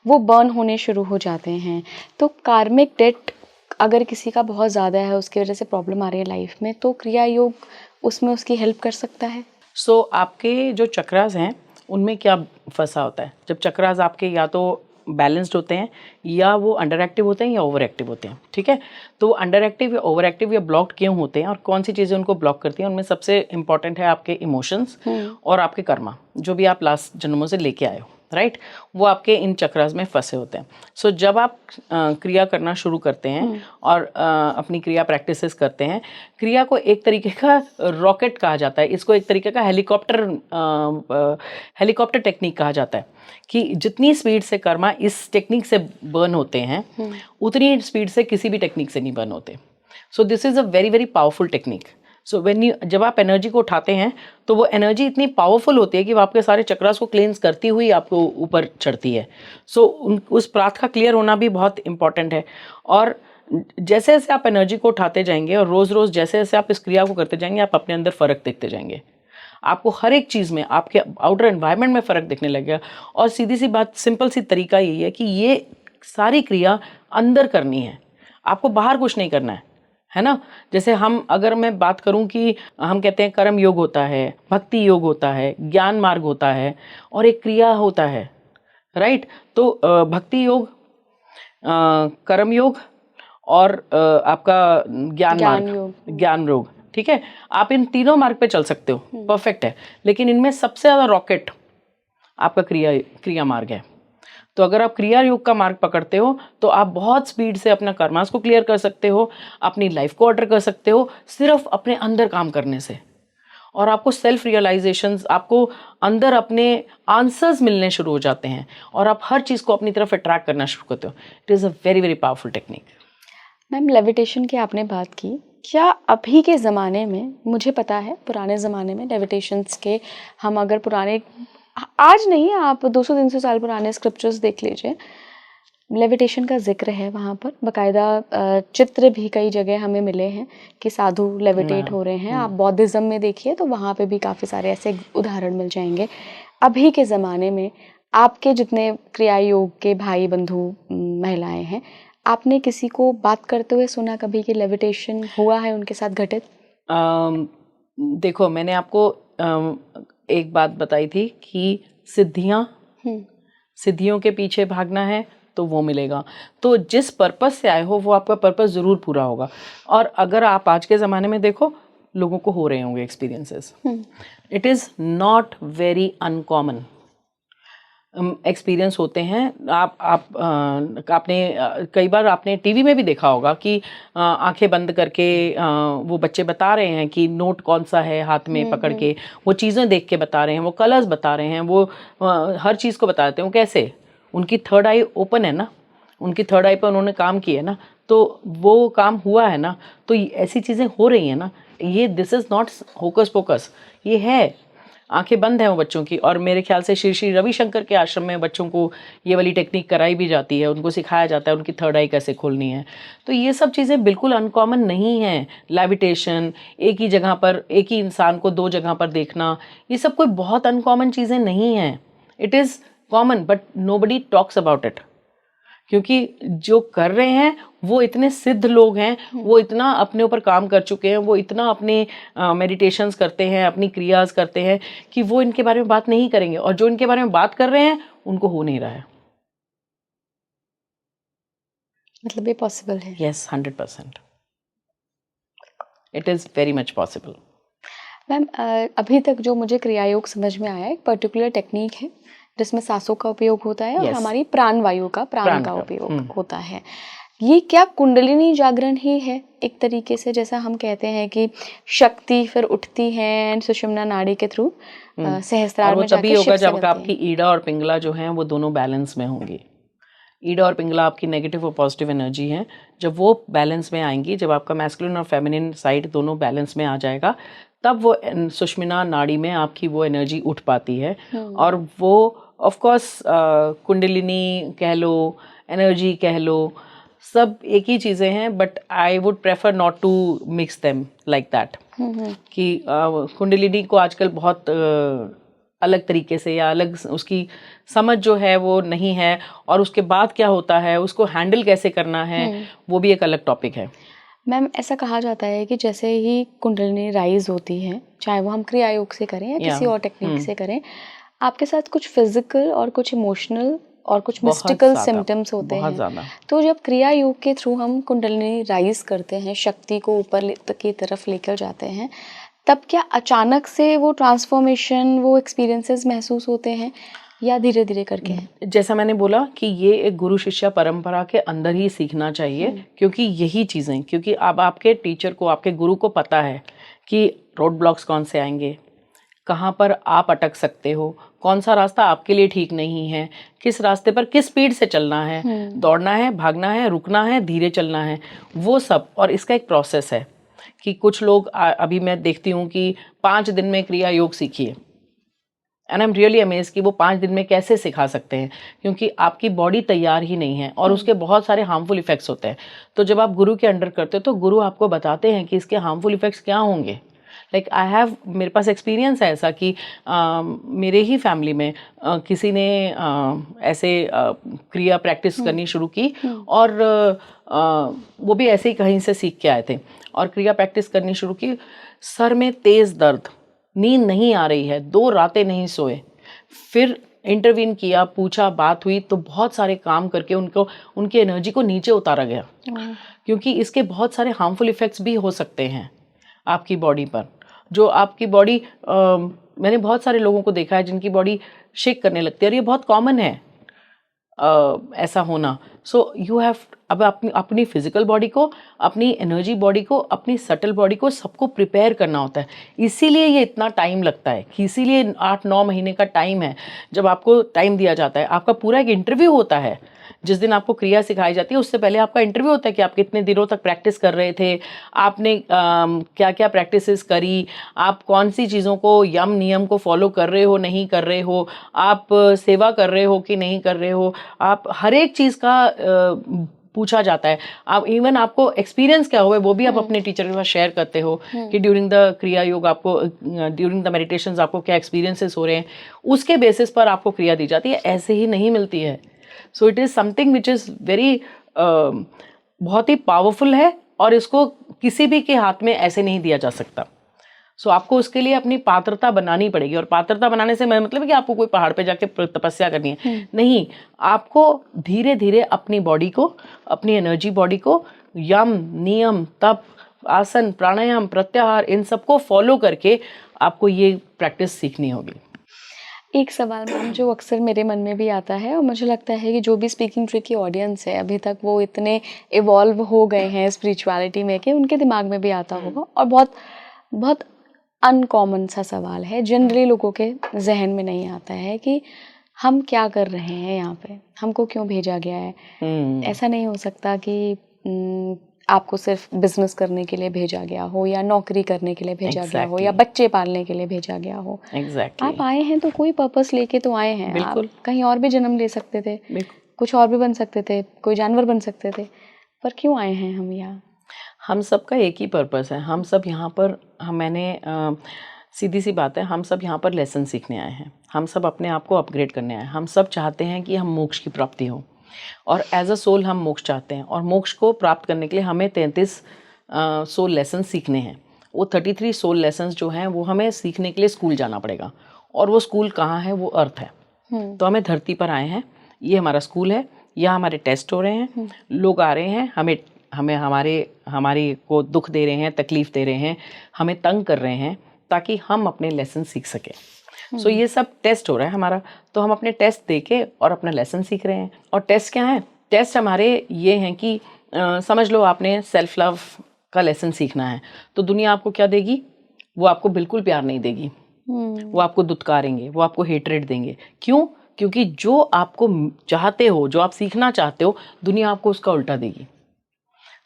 वो बर्न होने शुरू हो जाते हैं। तो कार्मिक डेट अगर किसी का बहुत ज़्यादा है, उसकी वजह से प्रॉब्लम आ रही है लाइफ में, तो क्रिया योग उसमें उसकी हेल्प कर सकता है? सो आपके जो चक्रास हैं उनमें क्या फंसा होता है, जब चक्रास आपके या तो बैलेंस्ड होते हैं, या वो अंडर एक्टिव होते हैं, या ओवर एक्टिव होते हैं, ठीक है। तो अंडर एक्टिव या ओवर एक्टिव या ब्लॉक्ड क्यों होते हैं, और कौन सी चीज़ें उनको ब्लॉक करती हैं? उनमें सबसे इंपॉर्टेंट है आपके इमोशंस और आपके कर्मा, जो भी आप लास्ट जन्मों से लेके आए हो, राइट, वो आपके इन चक्रास में फंसे होते हैं. सो जब आप क्रिया करना शुरू करते हैं और अपनी क्रिया प्रैक्टिसेस करते हैं, क्रिया को एक तरीके का रॉकेट कहा जाता है, इसको एक तरीके का हेलीकॉप्टर टेक्निक कहा जाता है कि जितनी स्पीड से कर्मा इस टेक्निक से बर्न होते हैं उतनी स्पीड से किसी भी टेक्निक से नहीं बर्न होते. So this is a very very powerful technique. So जब आप एनर्जी को उठाते हैं तो वो एनर्जी इतनी पावरफुल होती है कि वो आपके सारे चक्रास को क्लेंस करती हुई आपको ऊपर चढ़ती है. सो उस पाथ का क्लियर होना भी बहुत इंपॉर्टेंट है. और जैसे जैसे आप एनर्जी को उठाते जाएंगे और रोज़ रोज़ जैसे जैसे आप इस क्रिया को करते जाएंगे, आप अपने अंदर फ़र्क देखते जाएंगे. आपको हर एक चीज़ में, आपके आउटर एनवायरनमेंट में फ़र्क दिखने लगेगा. और सीधी सी बात, सिंपल सी तरीका यही है कि ये सारी क्रिया अंदर करनी है, आपको बाहर कुछ नहीं करना है ना. जैसे अगर मैं बात करूं कि हम कहते हैं कर्म योग होता है, भक्ति योग होता है, ज्ञान मार्ग होता है और एक क्रिया होता है, राइट. तो भक्ति योग, कर्म योग और आपका ज्ञान योग, ठीक है. आप इन तीनों मार्ग पे चल सकते हो, परफेक्ट है. लेकिन इनमें सबसे ज़्यादा रॉकेट आपका क्रिया मार्ग है. तो अगर आप क्रिया योग का मार्ग पकड़ते हो तो आप बहुत स्पीड से अपना कर्मास को क्लियर कर सकते हो, अपनी लाइफ को ऑर्डर कर सकते हो सिर्फ अपने अंदर काम करने से. और आपको सेल्फ रियलाइजेशंस, आपको अंदर अपने आंसर्स मिलने शुरू हो जाते हैं और आप हर चीज़ को अपनी तरफ अट्रैक्ट करना शुरू करते हो. It is a very very powerful technique. Ma'am, levitation की आपने बात की, क्या अभी के ज़माने में, मुझे पता है पुराने ज़माने में लेविटेशंस के, हम अगर पुराने, आज नहीं, आप 200-300 साल पुराने स्क्रिप्चर्स देख लीजिए, लेविटेशन का जिक्र है वहाँ पर. बाकायदा चित्र भी कई जगह हमें मिले हैं कि साधु लेविटेट हो रहे हैं. आप बौद्धिज़्म में देखिए तो वहाँ पे भी काफ़ी सारे ऐसे उदाहरण मिल जाएंगे. अभी के ज़माने में आपके जितने क्रिया योग के भाई बंधु महिलाएं हैं, आपने किसी को बात करते हुए सुना कभी कि लेविटेशन हुआ है उनके साथ घटित? देखो, मैंने आपको एक बात बताई थी कि सिद्धियों के पीछे भागना है तो वो मिलेगा. तो जिस पर्पस से आए हो वो आपका पर्पस ज़रूर पूरा होगा. और अगर आप आज के ज़माने में देखो, लोगों को हो रहे होंगे experiences. It is not very uncommon experience होते हैं. आपने कई बार आपने टीवी में भी देखा होगा कि आंखें बंद करके वो बच्चे बता रहे हैं कि नोट कौन सा है, हाथ में पकड़ के वो चीज़ें देख के बता रहे हैं, वो कलर्स बता रहे हैं, वो हर चीज़ को बताते हैं. वो कैसे? उनकी थर्ड आई ओपन है ना, उनकी थर्ड आई पर उन्होंने काम किया है ना, तो वो काम हुआ है ना. तो ऐसी चीज़ें हो रही हैं ना. ये this is not hocus focus, ये है. आंखें बंद हैं वो बच्चों की. और मेरे ख्याल से श्री रविशंकर के आश्रम में बच्चों को ये वाली टेक्निक कराई भी जाती है, उनको सिखाया जाता है उनकी थर्ड आई कैसे खोलनी है. तो ये सब चीज़ें बिल्कुल अनकॉमन नहीं हैं. लेविटेशन, एक ही जगह पर एक ही इंसान को दो जगह पर देखना, ये सब कोई बहुत अनकॉमन चीज़ें नहीं हैं. It is common but nobody talks about it. क्योंकि जो कर रहे हैं वो इतने सिद्ध लोग हैं, वो इतना अपने ऊपर काम कर चुके हैं, वो इतना अपने मेडिटेशंस करते हैं, अपनी क्रियाज करते हैं कि वो इनके बारे में बात नहीं करेंगे. और जो इनके बारे में बात कर रहे हैं उनको हो नहीं रहा है. मतलब ये पॉसिबल है? Yes, 100%. It is very much possible. Ma'am, अभी तक जो मुझे क्रिया योग समझ में आया, एक पर्टिकुलर टेक्निक है जिसमें सांसों का उपयोग होता है और हमारी प्राण वायु का उपयोग होता है. ये क्या कुंडलिनी जागरण ही है एक तरीके से? जैसा हम कहते हैं कि शक्ति फिर उठती है सुषुम्ना नाड़ी के थ्रू सहस्त्रार में जाके. तभी होगा जब आपकी ईड़ा और पिंगला जो हैं वो दोनों बैलेंस में होंगी. ईड़ा और पिंगला आपकी नेगेटिव और पॉजिटिव एनर्जी हैं. जब वो बैलेंस में आएंगी, जब आपका मैस्कुलिन और फेमिनिन साइड दोनों बैलेंस में आ जाएगा, तब वो सुषुम्ना नाड़ी में आपकी वो एनर्जी उठ पाती है. और वो ऑफ कोर्स कुंडलिनी कह लो, एनर्जी कह लो, सब एक ही चीज़ें हैं. But I would prefer not to mix them like that. कि कुंडलिनी को आजकल बहुत अलग तरीके से या अलग उसकी समझ जो है वो नहीं है. और उसके बाद क्या होता है, उसको हैंडल कैसे करना है, वो भी एक अलग टॉपिक है. मैम, ऐसा कहा जाता है कि जैसे ही कुंडलिनी राइज होती है, चाहे वो हम क्रिया योग से करें या किसी और टेक्निक से करें, आपके साथ कुछ फिजिकल और कुछ इमोशनल और कुछ मिस्टिकल सिम्टम्स होते हैं. तो जब क्रिया योग के थ्रू हम कुंडलिनी राइज करते हैं, शक्ति को ऊपर की तरफ लेकर जाते हैं, तब क्या अचानक से वो ट्रांसफॉर्मेशन, वो एक्सपीरियंसेस महसूस होते हैं? या धीरे धीरे करके? जैसा मैंने बोला कि ये एक गुरु शिष्य परंपरा के अंदर ही सीखना चाहिए, क्योंकि यही चीज़ें, क्योंकि अब आपके टीचर को, आपके गुरु को पता है कि रोड ब्लॉक्स कौन से आएंगे, कहाँ पर आप अटक सकते हो, कौन सा रास्ता आपके लिए ठीक नहीं है, किस रास्ते पर किस स्पीड से चलना है, दौड़ना है, भागना है, रुकना है, धीरे चलना है, वो सब। और इसका एक प्रोसेस है कि कुछ लोग अभी मैं देखती हूँ कि 5 दिन में क्रिया योग सीखिए, and I am really amaze कि वो 5 दिन में कैसे सिखा सकते हैं, क्योंकि आपकी बॉडी तैयार ही नहीं है और उसके बहुत सारे हार्मफुल इफेक्ट्स होते हैं। तो जब आप गुरु के अंडर करते हो तो गुरु आपको बताते हैं कि इसके हार्मफुल इफेक्ट्स क्या होंगे। लाइक आई हैव, मेरे पास एक्सपीरियंस है ऐसा कि मेरे ही फैमिली में किसी ने ऐसे क्रिया प्रैक्टिस करनी शुरू की, और वो भी ऐसे ही कहीं से सीख के आए थे और क्रिया प्रैक्टिस करनी शुरू की। सर में तेज़ दर्द, नींद नहीं आ रही है, 2 रातें नहीं सोए, फिर इंटरवीन किया, पूछा, बात हुई, तो बहुत सारे काम करके उनकी एनर्जी को नीचे उतारा गया, क्योंकि इसके बहुत सारे हार्मफुल इफ़ेक्ट्स भी हो सकते हैं आपकी बॉडी पर। जो आपकी बॉडी, मैंने बहुत सारे लोगों को देखा है जिनकी बॉडी शेक करने लगती है, और ये बहुत कॉमन है ऐसा होना। सो यू हैव, अब अपनी फिजिकल बॉडी को, अपनी एनर्जी बॉडी को, अपनी सटल बॉडी को, सबको प्रिपेयर करना होता है। इसीलिए ये इतना टाइम लगता है, कि इसीलिए 8-9 महीने का टाइम है जब आपको टाइम दिया जाता है। आपका पूरा एक इंटरव्यू होता है, जिस दिन आपको क्रिया सिखाई जाती है उससे पहले आपका इंटरव्यू होता है कि आप कितने दिनों तक प्रैक्टिस कर रहे थे, आपने क्या क्या प्रैक्टिसेस करी, आप कौन सी चीज़ों को, यम नियम को फॉलो कर रहे हो, नहीं कर रहे हो, आप सेवा कर रहे हो कि नहीं कर रहे हो, आप हर एक चीज़ का पूछा जाता है। आप इवन आपको एक्सपीरियंस क्या हुआ है वो भी आप अपने टीचर के साथ शेयर करते हो कि ड्यूरिंग द क्रिया योग आपको, ड्यूरिंग द मेडिटेशंस आपको क्या एक्सपीरियंसेस हो रहे हैं, उसके बेसिस पर आपको क्रिया दी जाती है, ऐसे ही नहीं मिलती है। सो it is something which is very, बहुत ही पावरफुल है, और इसको किसी भी के हाथ में ऐसे नहीं दिया जा सकता। सो आपको उसके लिए अपनी पात्रता बनानी पड़ेगी, और पात्रता बनाने से मैं मतलब है कि आपको कोई पहाड़ पे जाके तपस्या करनी है, नहीं, आपको धीरे धीरे अपनी बॉडी को, अपनी एनर्जी बॉडी को यम, नियम, तप, आसन, प्राणायाम, प्रत्याहार, इन सबको फॉलो करके आपको ये प्रैक्टिस सीखनी होगी। एक सवाल मैम जो अक्सर मेरे मन में भी आता है, और मुझे लगता है कि जो भी स्पीकिंग ट्री की ऑडियंस है अभी तक वो इतने इवॉल्व हो गए हैं स्पिरिचुअलिटी में कि उनके दिमाग में भी आता होगा, और बहुत बहुत अनकॉमन सा सवाल है, जनरली लोगों के जहन में नहीं आता है कि हम क्या कर रहे हैं यहाँ पे, हमको क्यों भेजा गया है। ऐसा नहीं हो सकता कि आपको सिर्फ बिजनेस करने के लिए भेजा गया हो, या नौकरी करने के लिए भेजा गया हो, या बच्चे पालने के लिए भेजा गया हो। आप आए हैं तो कोई पर्पस लेके तो आए हैं। आप कहीं और भी जन्म ले सकते थे, कुछ और भी बन सकते थे, कोई जानवर बन सकते थे, पर क्यों आए हैं हम यहाँ? हम सबका एक ही पर्पस है, हम सब यहाँ पर, सीधी सी बात है, हम सब यहाँ पर लेसन सीखने आए हैं, हम सब अपने आप को अपग्रेड करने आए हैं। हम सब चाहते हैं कि हम मोक्ष की प्राप्ति हो, और एज अ सोल हम मोक्ष चाहते हैं, और मोक्ष को प्राप्त करने के लिए हमें 33 सोल लेसन सीखने हैं। वो 33 सोल लेसन जो हैं वो हमें सीखने के लिए स्कूल जाना पड़ेगा, और वो स्कूल कहाँ है, वो अर्थ है। तो हमें धरती पर आए हैं, ये हमारा स्कूल है, यहाँ हमारे टेस्ट हो रहे हैं, लोग आ रहे हैं, हमें हमारे को दुख दे रहे हैं, तकलीफ़ दे रहे हैं, हमें तंग कर रहे हैं, ताकि हम अपने लेसन सीख सकें। सो ये सब टेस्ट हो रहा है हमारा, तो हम अपने टेस्ट दे के और अपना लेसन सीख रहे हैं। और टेस्ट क्या है? टेस्ट हमारे ये हैं कि समझ लो आपने सेल्फ लव का लेसन सीखना है, तो दुनिया आपको क्या देगी? वो आपको बिल्कुल प्यार नहीं देगी, वो आपको दुत्कारेंगे, वो आपको हेटरेट देंगे। क्यों? क्योंकि जो आपको चाहते हो, जो आप सीखना चाहते हो, दुनिया आपको उसका उल्टा देगी।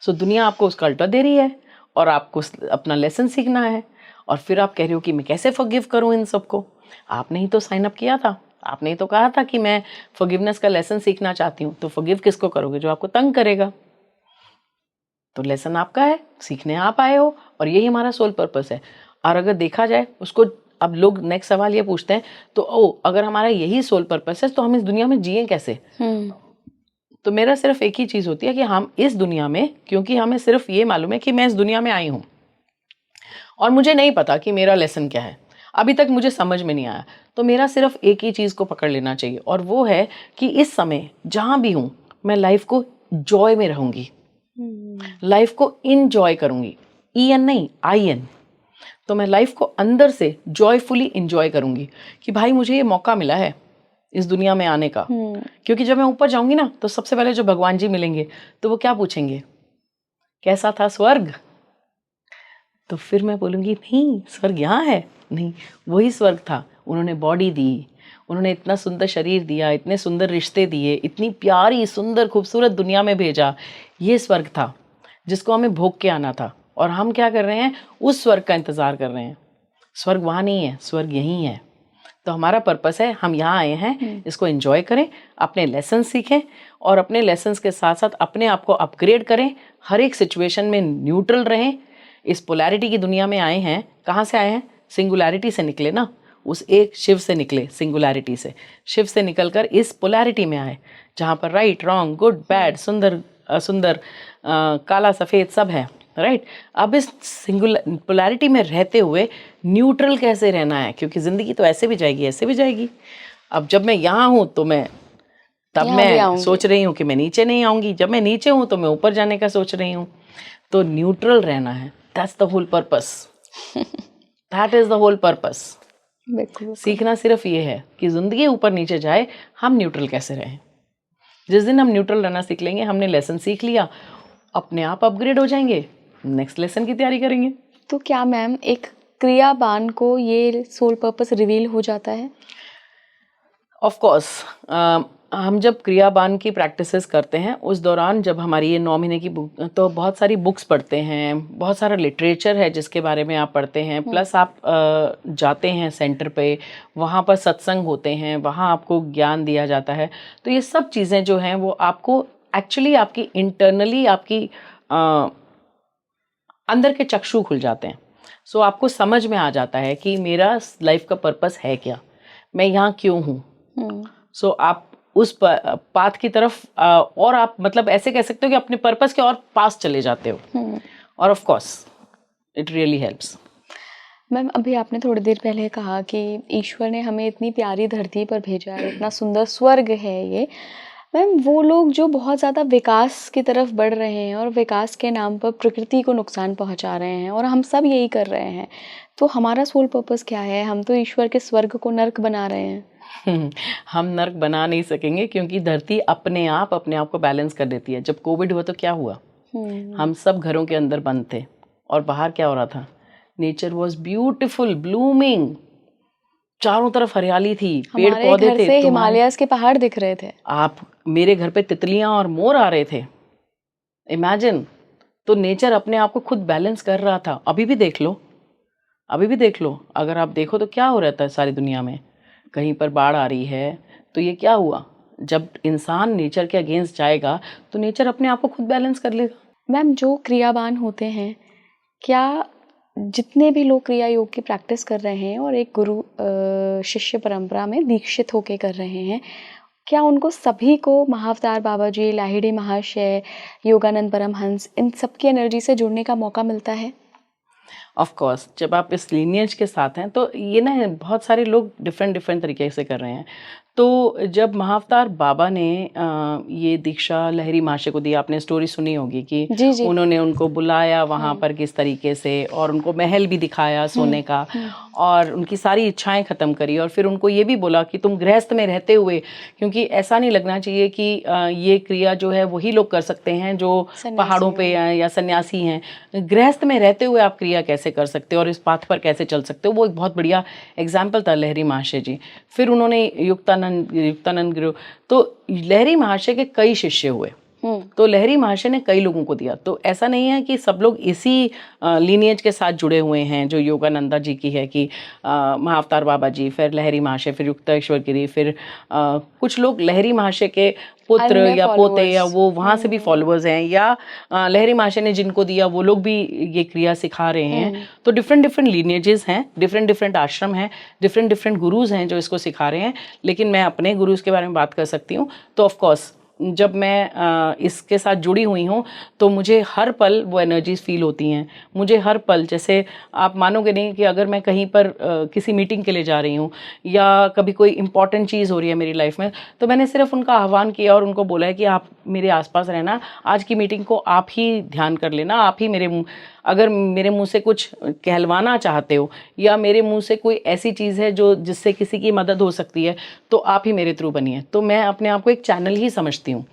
सो दुनिया आपको उसका उल्टा दे रही है, और आपको अपना लेसन सीखना है, और फिर आप कह रहे हो कि मैं कैसे फॉरगिव करूं इन सबको? आपने ही तो साइन अप किया था, आपने ही तो कहा था कि मैं फॉरगिवनेस का लेसन सीखना चाहती हूँ, तो फॉरगिव किसको करोगे? जो आपको तंग करेगा। तो लेसन आपका है, सीखने आप आए हो, और यही हमारा सोल पर्पस है। और अगर देखा जाए उसको, अब लोग नेक्स्ट सवाल ये पूछते हैं, तो अगर हमारा यही सोल पर्पस है तो हम इस दुनिया में जिए कैसे? तो मेरा सिर्फ एक ही चीज़ होती है कि हम इस दुनिया में, क्योंकि हमें सिर्फ ये मालूम है कि मैं इस दुनिया में आई हूँ, और मुझे नहीं पता कि मेरा लेसन क्या है, अभी तक मुझे समझ में नहीं आया, तो मेरा सिर्फ एक ही चीज़ को पकड़ लेना चाहिए, और वो है कि इस समय जहाँ भी हूँ मैं लाइफ को जॉय में रहूँगी, लाइफ को इनजॉय करूँगी, EN नहीं IN। तो मैं लाइफ को अंदर से जॉयफुली इंजॉय करूँगी कि भाई मुझे ये मौका मिला है, इस दुनिया में आने का। क्योंकि जब मैं ऊपर जाऊंगी ना तो सबसे पहले जो भगवान जी मिलेंगे तो वो क्या पूछेंगे, कैसा था स्वर्ग? तो फिर मैं बोलूँगी नहीं, स्वर्ग यहाँ है, नहीं वही स्वर्ग था। उन्होंने बॉडी दी, उन्होंने इतना सुंदर शरीर दिया, इतने सुंदर रिश्ते दिए, इतनी प्यारी सुंदर खूबसूरत दुनिया में भेजा। ये स्वर्ग था जिसको हमें भोग के आना था। और हम क्या कर रहे हैं, उस स्वर्ग का इंतज़ार कर रहे हैं। स्वर्ग वहाँ नहीं है, स्वर्ग यहीं है। तो हमारा पर्पस है, हम यहाँ आए हैं, इसको एंजॉय करें, अपने लेसन सीखें और अपने लेसन्स के साथ साथ अपने आप को अपग्रेड करें, हर एक सिचुएशन में न्यूट्रल रहें। इस पोलैरिटी की दुनिया में आए हैं, कहाँ से आए हैं? सिंगुलैरिटी से निकले ना, उस एक शिव से निकले, सिंगुलैरिटी से, शिव से निकलकर इस पोलैरिटी में आए जहाँ पर राइट रॉन्ग गुड बैड सुंदर असुंदर काला सफ़ेद सब है, राइट। अब इस सिंगुलर पोलैरिटी में रहते हुए न्यूट्रल कैसे रहना है, क्योंकि ज़िंदगी तो ऐसे भी जाएगी ऐसे भी जाएगी। अब जब मैं यहाँ हूँ तो मैं तब मैं सोच रही हूँ कि मैं नीचे नहीं आऊँगी, जब मैं नीचे हूँ तो मैं ऊपर जाने का सोच रही हूँ। तो न्यूट्रल रहना है, that's the whole purpose, that is the whole purpose. सीखना सिर्फ ये है कि ज़िंदगी ऊपर नीचे जाए, हम न्यूट्रल कैसे रहें। जिस दिन हम न्यूट्रल रहना सीख लेंगे, हमने लेसन सीख लिया, अपने आप अपग्रेड हो जाएंगे, नेक्स्ट लेसन की तैयारी करेंगे। तो क्या मैम एक क्रियाबान को ये सोल पर्पस रिवील हो जाता है? ऑफ कोर्स, हम जब क्रियाबान की प्रैक्टिसेस करते हैं उस दौरान जब हमारी ये 9 महीने की बुक, तो बहुत सारी बुक्स पढ़ते हैं, बहुत सारा लिटरेचर है जिसके बारे में आप पढ़ते हैं, प्लस आप जाते हैं सेंटर पे, वहाँ पर सत्संग होते हैं, वहाँ आपको ज्ञान दिया जाता है। तो ये सब चीज़ें जो हैं वो आपको एक्चुअली आपकी इंटरनली आपकी अंदर के चक्षु खुल जाते हैं। सो आपको समझ में आ जाता है कि मेरा लाइफ का पर्पस है क्या, मैं यहाँ क्यों हूँ। सो आप उस पाथ की तरफ और आप मतलब ऐसे कह सकते हो कि अपने पर्पस के और पास चले जाते हो। और of course it really helps. Ma'am अभी आपने थोड़ी देर पहले कहा कि ईश्वर ने हमें इतनी प्यारी धरती पर भेजा है, इतना सुंदर स्वर्ग है ये। मैम वो लोग जो बहुत ज़्यादा विकास की तरफ बढ़ रहे हैं और विकास के नाम पर प्रकृति को नुकसान पहुंचा रहे हैं, और हम सब यही कर रहे हैं, तो हमारा सोल पर्पस क्या है? हम तो ईश्वर के स्वर्ग को नर्क बना रहे हैं। हम नर्क बना नहीं सकेंगे क्योंकि धरती अपने आप को बैलेंस कर देती है। जब कोविड हुआ तो क्या हुआ, हम सब घरों के अंदर बंद थे और बाहर क्या हो रहा था, नेचर वॉज ब्यूटिफुल ब्लूमिंग, चारों तरफ हरियाली थी, पेड़ पौधे थे, हिमालयस के पहाड़ दिख रहे थे। आप मेरे घर पे तितलियां और मोर आ रहे थे, इमेजिन। तो नेचर अपने आप को खुद बैलेंस कर रहा था। अभी भी देख लो, अभी भी देख लो, अगर आप देखो तो क्या हो रहता है सारी दुनिया में, कहीं पर बाढ़ आ रही है, तो ये क्या हुआ, जब इंसान नेचर के अगेंस्ट जाएगा तो नेचर अपने आप को खुद बैलेंस कर लेगा। मैम जो क्रियाबान होते हैं, क्या जितने भी लोग क्रिया योग की प्रैक्टिस कर रहे हैं और एक गुरु शिष्य परंपरा में दीक्षित होके कर रहे हैं, क्या उनको सभी को महाअवतार बाबा जी, लाहिड़ी महाशय, योगानंद परमहंस, इन सब की एनर्जी से जुड़ने का मौका मिलता है? ऑफ कोर्स, जब आप इस लीनिएज के साथ हैं तो ये ना बहुत सारे लोग डिफरेंट तरीके से कर रहे हैं। तो जब महाअवतार बाबा ने ये दीक्षा लहरी महाशय को दी, आपने स्टोरी सुनी होगी कि जी। उन्होंने उनको बुलाया वहाँ पर किस तरीके से, और उनको महल भी दिखाया सोने का, और उनकी सारी इच्छाएं ख़त्म करी, और फिर उनको ये भी बोला कि तुम गृहस्थ में रहते हुए, क्योंकि ऐसा नहीं लगना चाहिए कि ये क्रिया जो है वही लोग कर सकते हैं जो पहाड़ों पे या सन्यासी हैं। गृहस्थ में रहते हुए आप क्रिया कैसे कर सकते हो और इस पाथ पर कैसे चल सकते हो, वो एक बहुत बढ़िया एग्जाम्पल था लहरी महाशय जी। फिर उन्होंने युक्तानंद गुरु, तो लहरी महाशय के कई शिष्य हुए, तो लहरी महाशय ने कई लोगों को दिया। तो ऐसा नहीं है कि सब लोग इसी लीनिएज के साथ जुड़े हुए हैं जो योगानंदा जी की है कि महाअवतार बाबा जी, फिर लहरी महाशय, फिर युक्तेश्वर गिरी, फिर कुछ लोग लहरी महाशय के पुत्र या पोते या वो वहाँ से भी फॉलोअर्स हैं, या लहरी महाशय ने जिनको दिया वो लोग भी ये क्रिया सिखा रहे हैं। तो डिफरेंट लीनिएजेस हैं, डिफरेंट आश्रम हैं, डिफरेंट गुरुज हैं जो इसको सिखा रहे हैं। लेकिन मैं अपने गुरुज के बारे में बात कर सकती हूँ। तो ऑफ कोर्स जब मैं इसके साथ जुड़ी हुई हूँ तो मुझे हर पल वो एनर्जीज फील होती हैं। मुझे हर पल, जैसे आप मानोगे नहीं कि अगर मैं कहीं पर किसी मीटिंग के लिए जा रही हूँ या कभी कोई इंपॉर्टेंट चीज़ हो रही है मेरी लाइफ में, तो मैंने सिर्फ उनका आह्वान किया और उनको बोला है कि आप मेरे आसपास रहना, आज की मीटिंग को आप ही ध्यान कर लेना, आप ही अगर मेरे मुंह से कुछ कहलवाना चाहते हो या मेरे मुंह से कोई ऐसी चीज़ है जो जिससे किसी की मदद हो सकती है, तो आप ही मेरे थ्रू बनिए। तो मैं अपने आप को एक चैनल ही समझती हूँ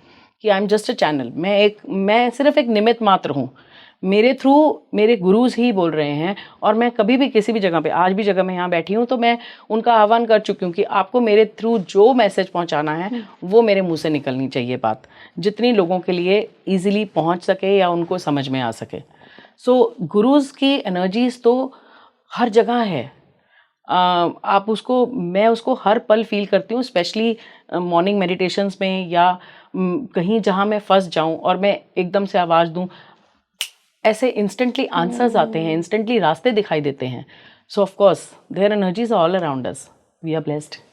कि I am just a channel. मैं सिर्फ एक निमित्त मात्र हूँ। मेरे थ्रू मेरे गुरुज ही बोल रहे हैं और मैं कभी भी किसी भी जगह पे, आज भी जगह मैं यहाँ बैठी हूँ तो मैं उनका आह्वान कर चुकी हूँ कि आपको मेरे थ्रू जो मैसेज पहुँचाना है वो मेरे मुंह से निकलनी चाहिए बात, जितनी लोगों के लिए ईजिली पहुँच सके या उनको समझ में आ सके। सो गुरुज की एनर्जीज तो हर जगह है। आप उसको, मैं उसको हर पल फील करती हूँ, स्पेशली मॉर्निंग मेडिटेशंस में या कहीं जहाँ मैं फंस जाऊँ और मैं एकदम से आवाज़ दूँ, ऐसे इंस्टेंटली आंसर्स आते हैं, इंस्टेंटली रास्ते दिखाई देते हैं। So of course there energies all around us, we are blessed.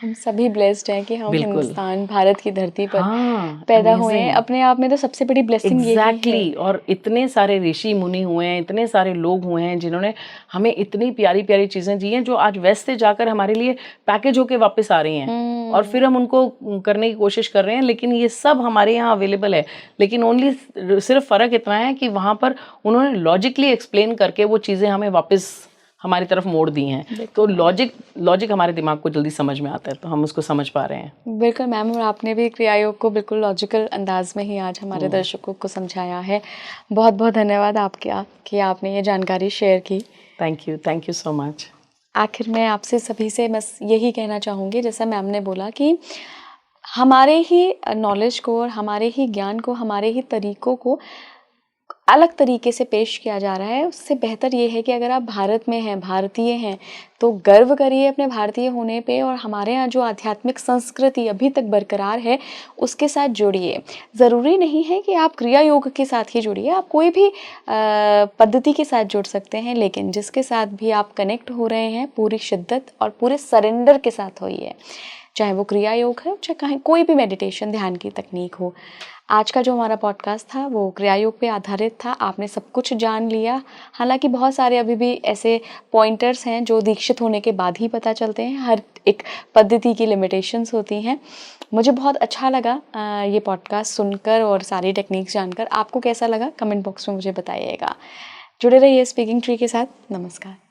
हम सभी ब्लेस्ड हैं कि हम हिंदुस्तान, भारत की धरती पर पैदा हुए हैं। अपने आप में तो सबसे बड़ी ब्लेसिंग यही है। एग्जैक्टली। और इतने सारे ऋषि मुनि हुए हैं, इतने सारे लोग हुए हैं जिन्होंने हमें इतनी प्यारी प्यारी चीज़ें दी हैं जो आज वेस्ट से जाकर हमारे लिए पैकेज होके वापस आ रही हैं और फिर हम उनको करने की कोशिश कर रहे हैं। लेकिन ये सब हमारे यहाँ अवेलेबल है, लेकिन ओनली सिर्फ फ़र्क इतना है कि वहाँ पर उन्होंने लॉजिकली एक्सप्लेन करके वो चीज़ें हमें वापस हमारी तरफ मोड़ दी हैं। तो लॉजिक हमारे दिमाग को जल्दी समझ में आता है, तो हम उसको समझ पा रहे हैं। बिल्कुल मैम, और आपने भी क्रिया योग को बिल्कुल लॉजिकल अंदाज में ही आज हमारे दर्शकों को समझाया है। बहुत बहुत धन्यवाद आपका कि आपने ये जानकारी शेयर की। Thank you so much. आखिर में आपसे सभी से बस यही कहना चाहूँगी, जैसा मैम ने बोला कि हमारे ही नॉलेज को और हमारे ही ज्ञान को, हमारे ही तरीक़ों को अलग तरीके से पेश किया जा रहा है। उससे बेहतर ये है कि अगर आप भारत में हैं, भारतीय हैं, तो गर्व करिए अपने भारतीय होने पे और हमारे यहाँ जो आध्यात्मिक संस्कृति अभी तक बरकरार है उसके साथ जुड़िए। ज़रूरी नहीं है कि आप क्रिया योग के साथ ही जुड़िए, आप कोई भी पद्धति के साथ जुड़ सकते हैं, लेकिन जिसके साथ भी आप कनेक्ट हो रहे हैं पूरी शिद्दत और पूरे सरेंडर के साथ होइए, चाहे वो क्रिया योग है, चाहे कोई भी मेडिटेशन, ध्यान की तकनीक हो। आज का जो हमारा पॉडकास्ट था वो क्रिया योग पे आधारित था। आपने सब कुछ जान लिया। हालांकि बहुत सारे अभी भी ऐसे पॉइंटर्स हैं जो दीक्षित होने के बाद ही पता चलते हैं। हर एक पद्धति की लिमिटेशंस होती हैं। मुझे बहुत अच्छा लगा ये पॉडकास्ट सुनकर और सारी टेक्निक्स जानकर। आपको कैसा लगा कमेंट बॉक्स में मुझे बताइएगा। जुड़े रहिए स्पीकिंग ट्री के साथ। नमस्कार।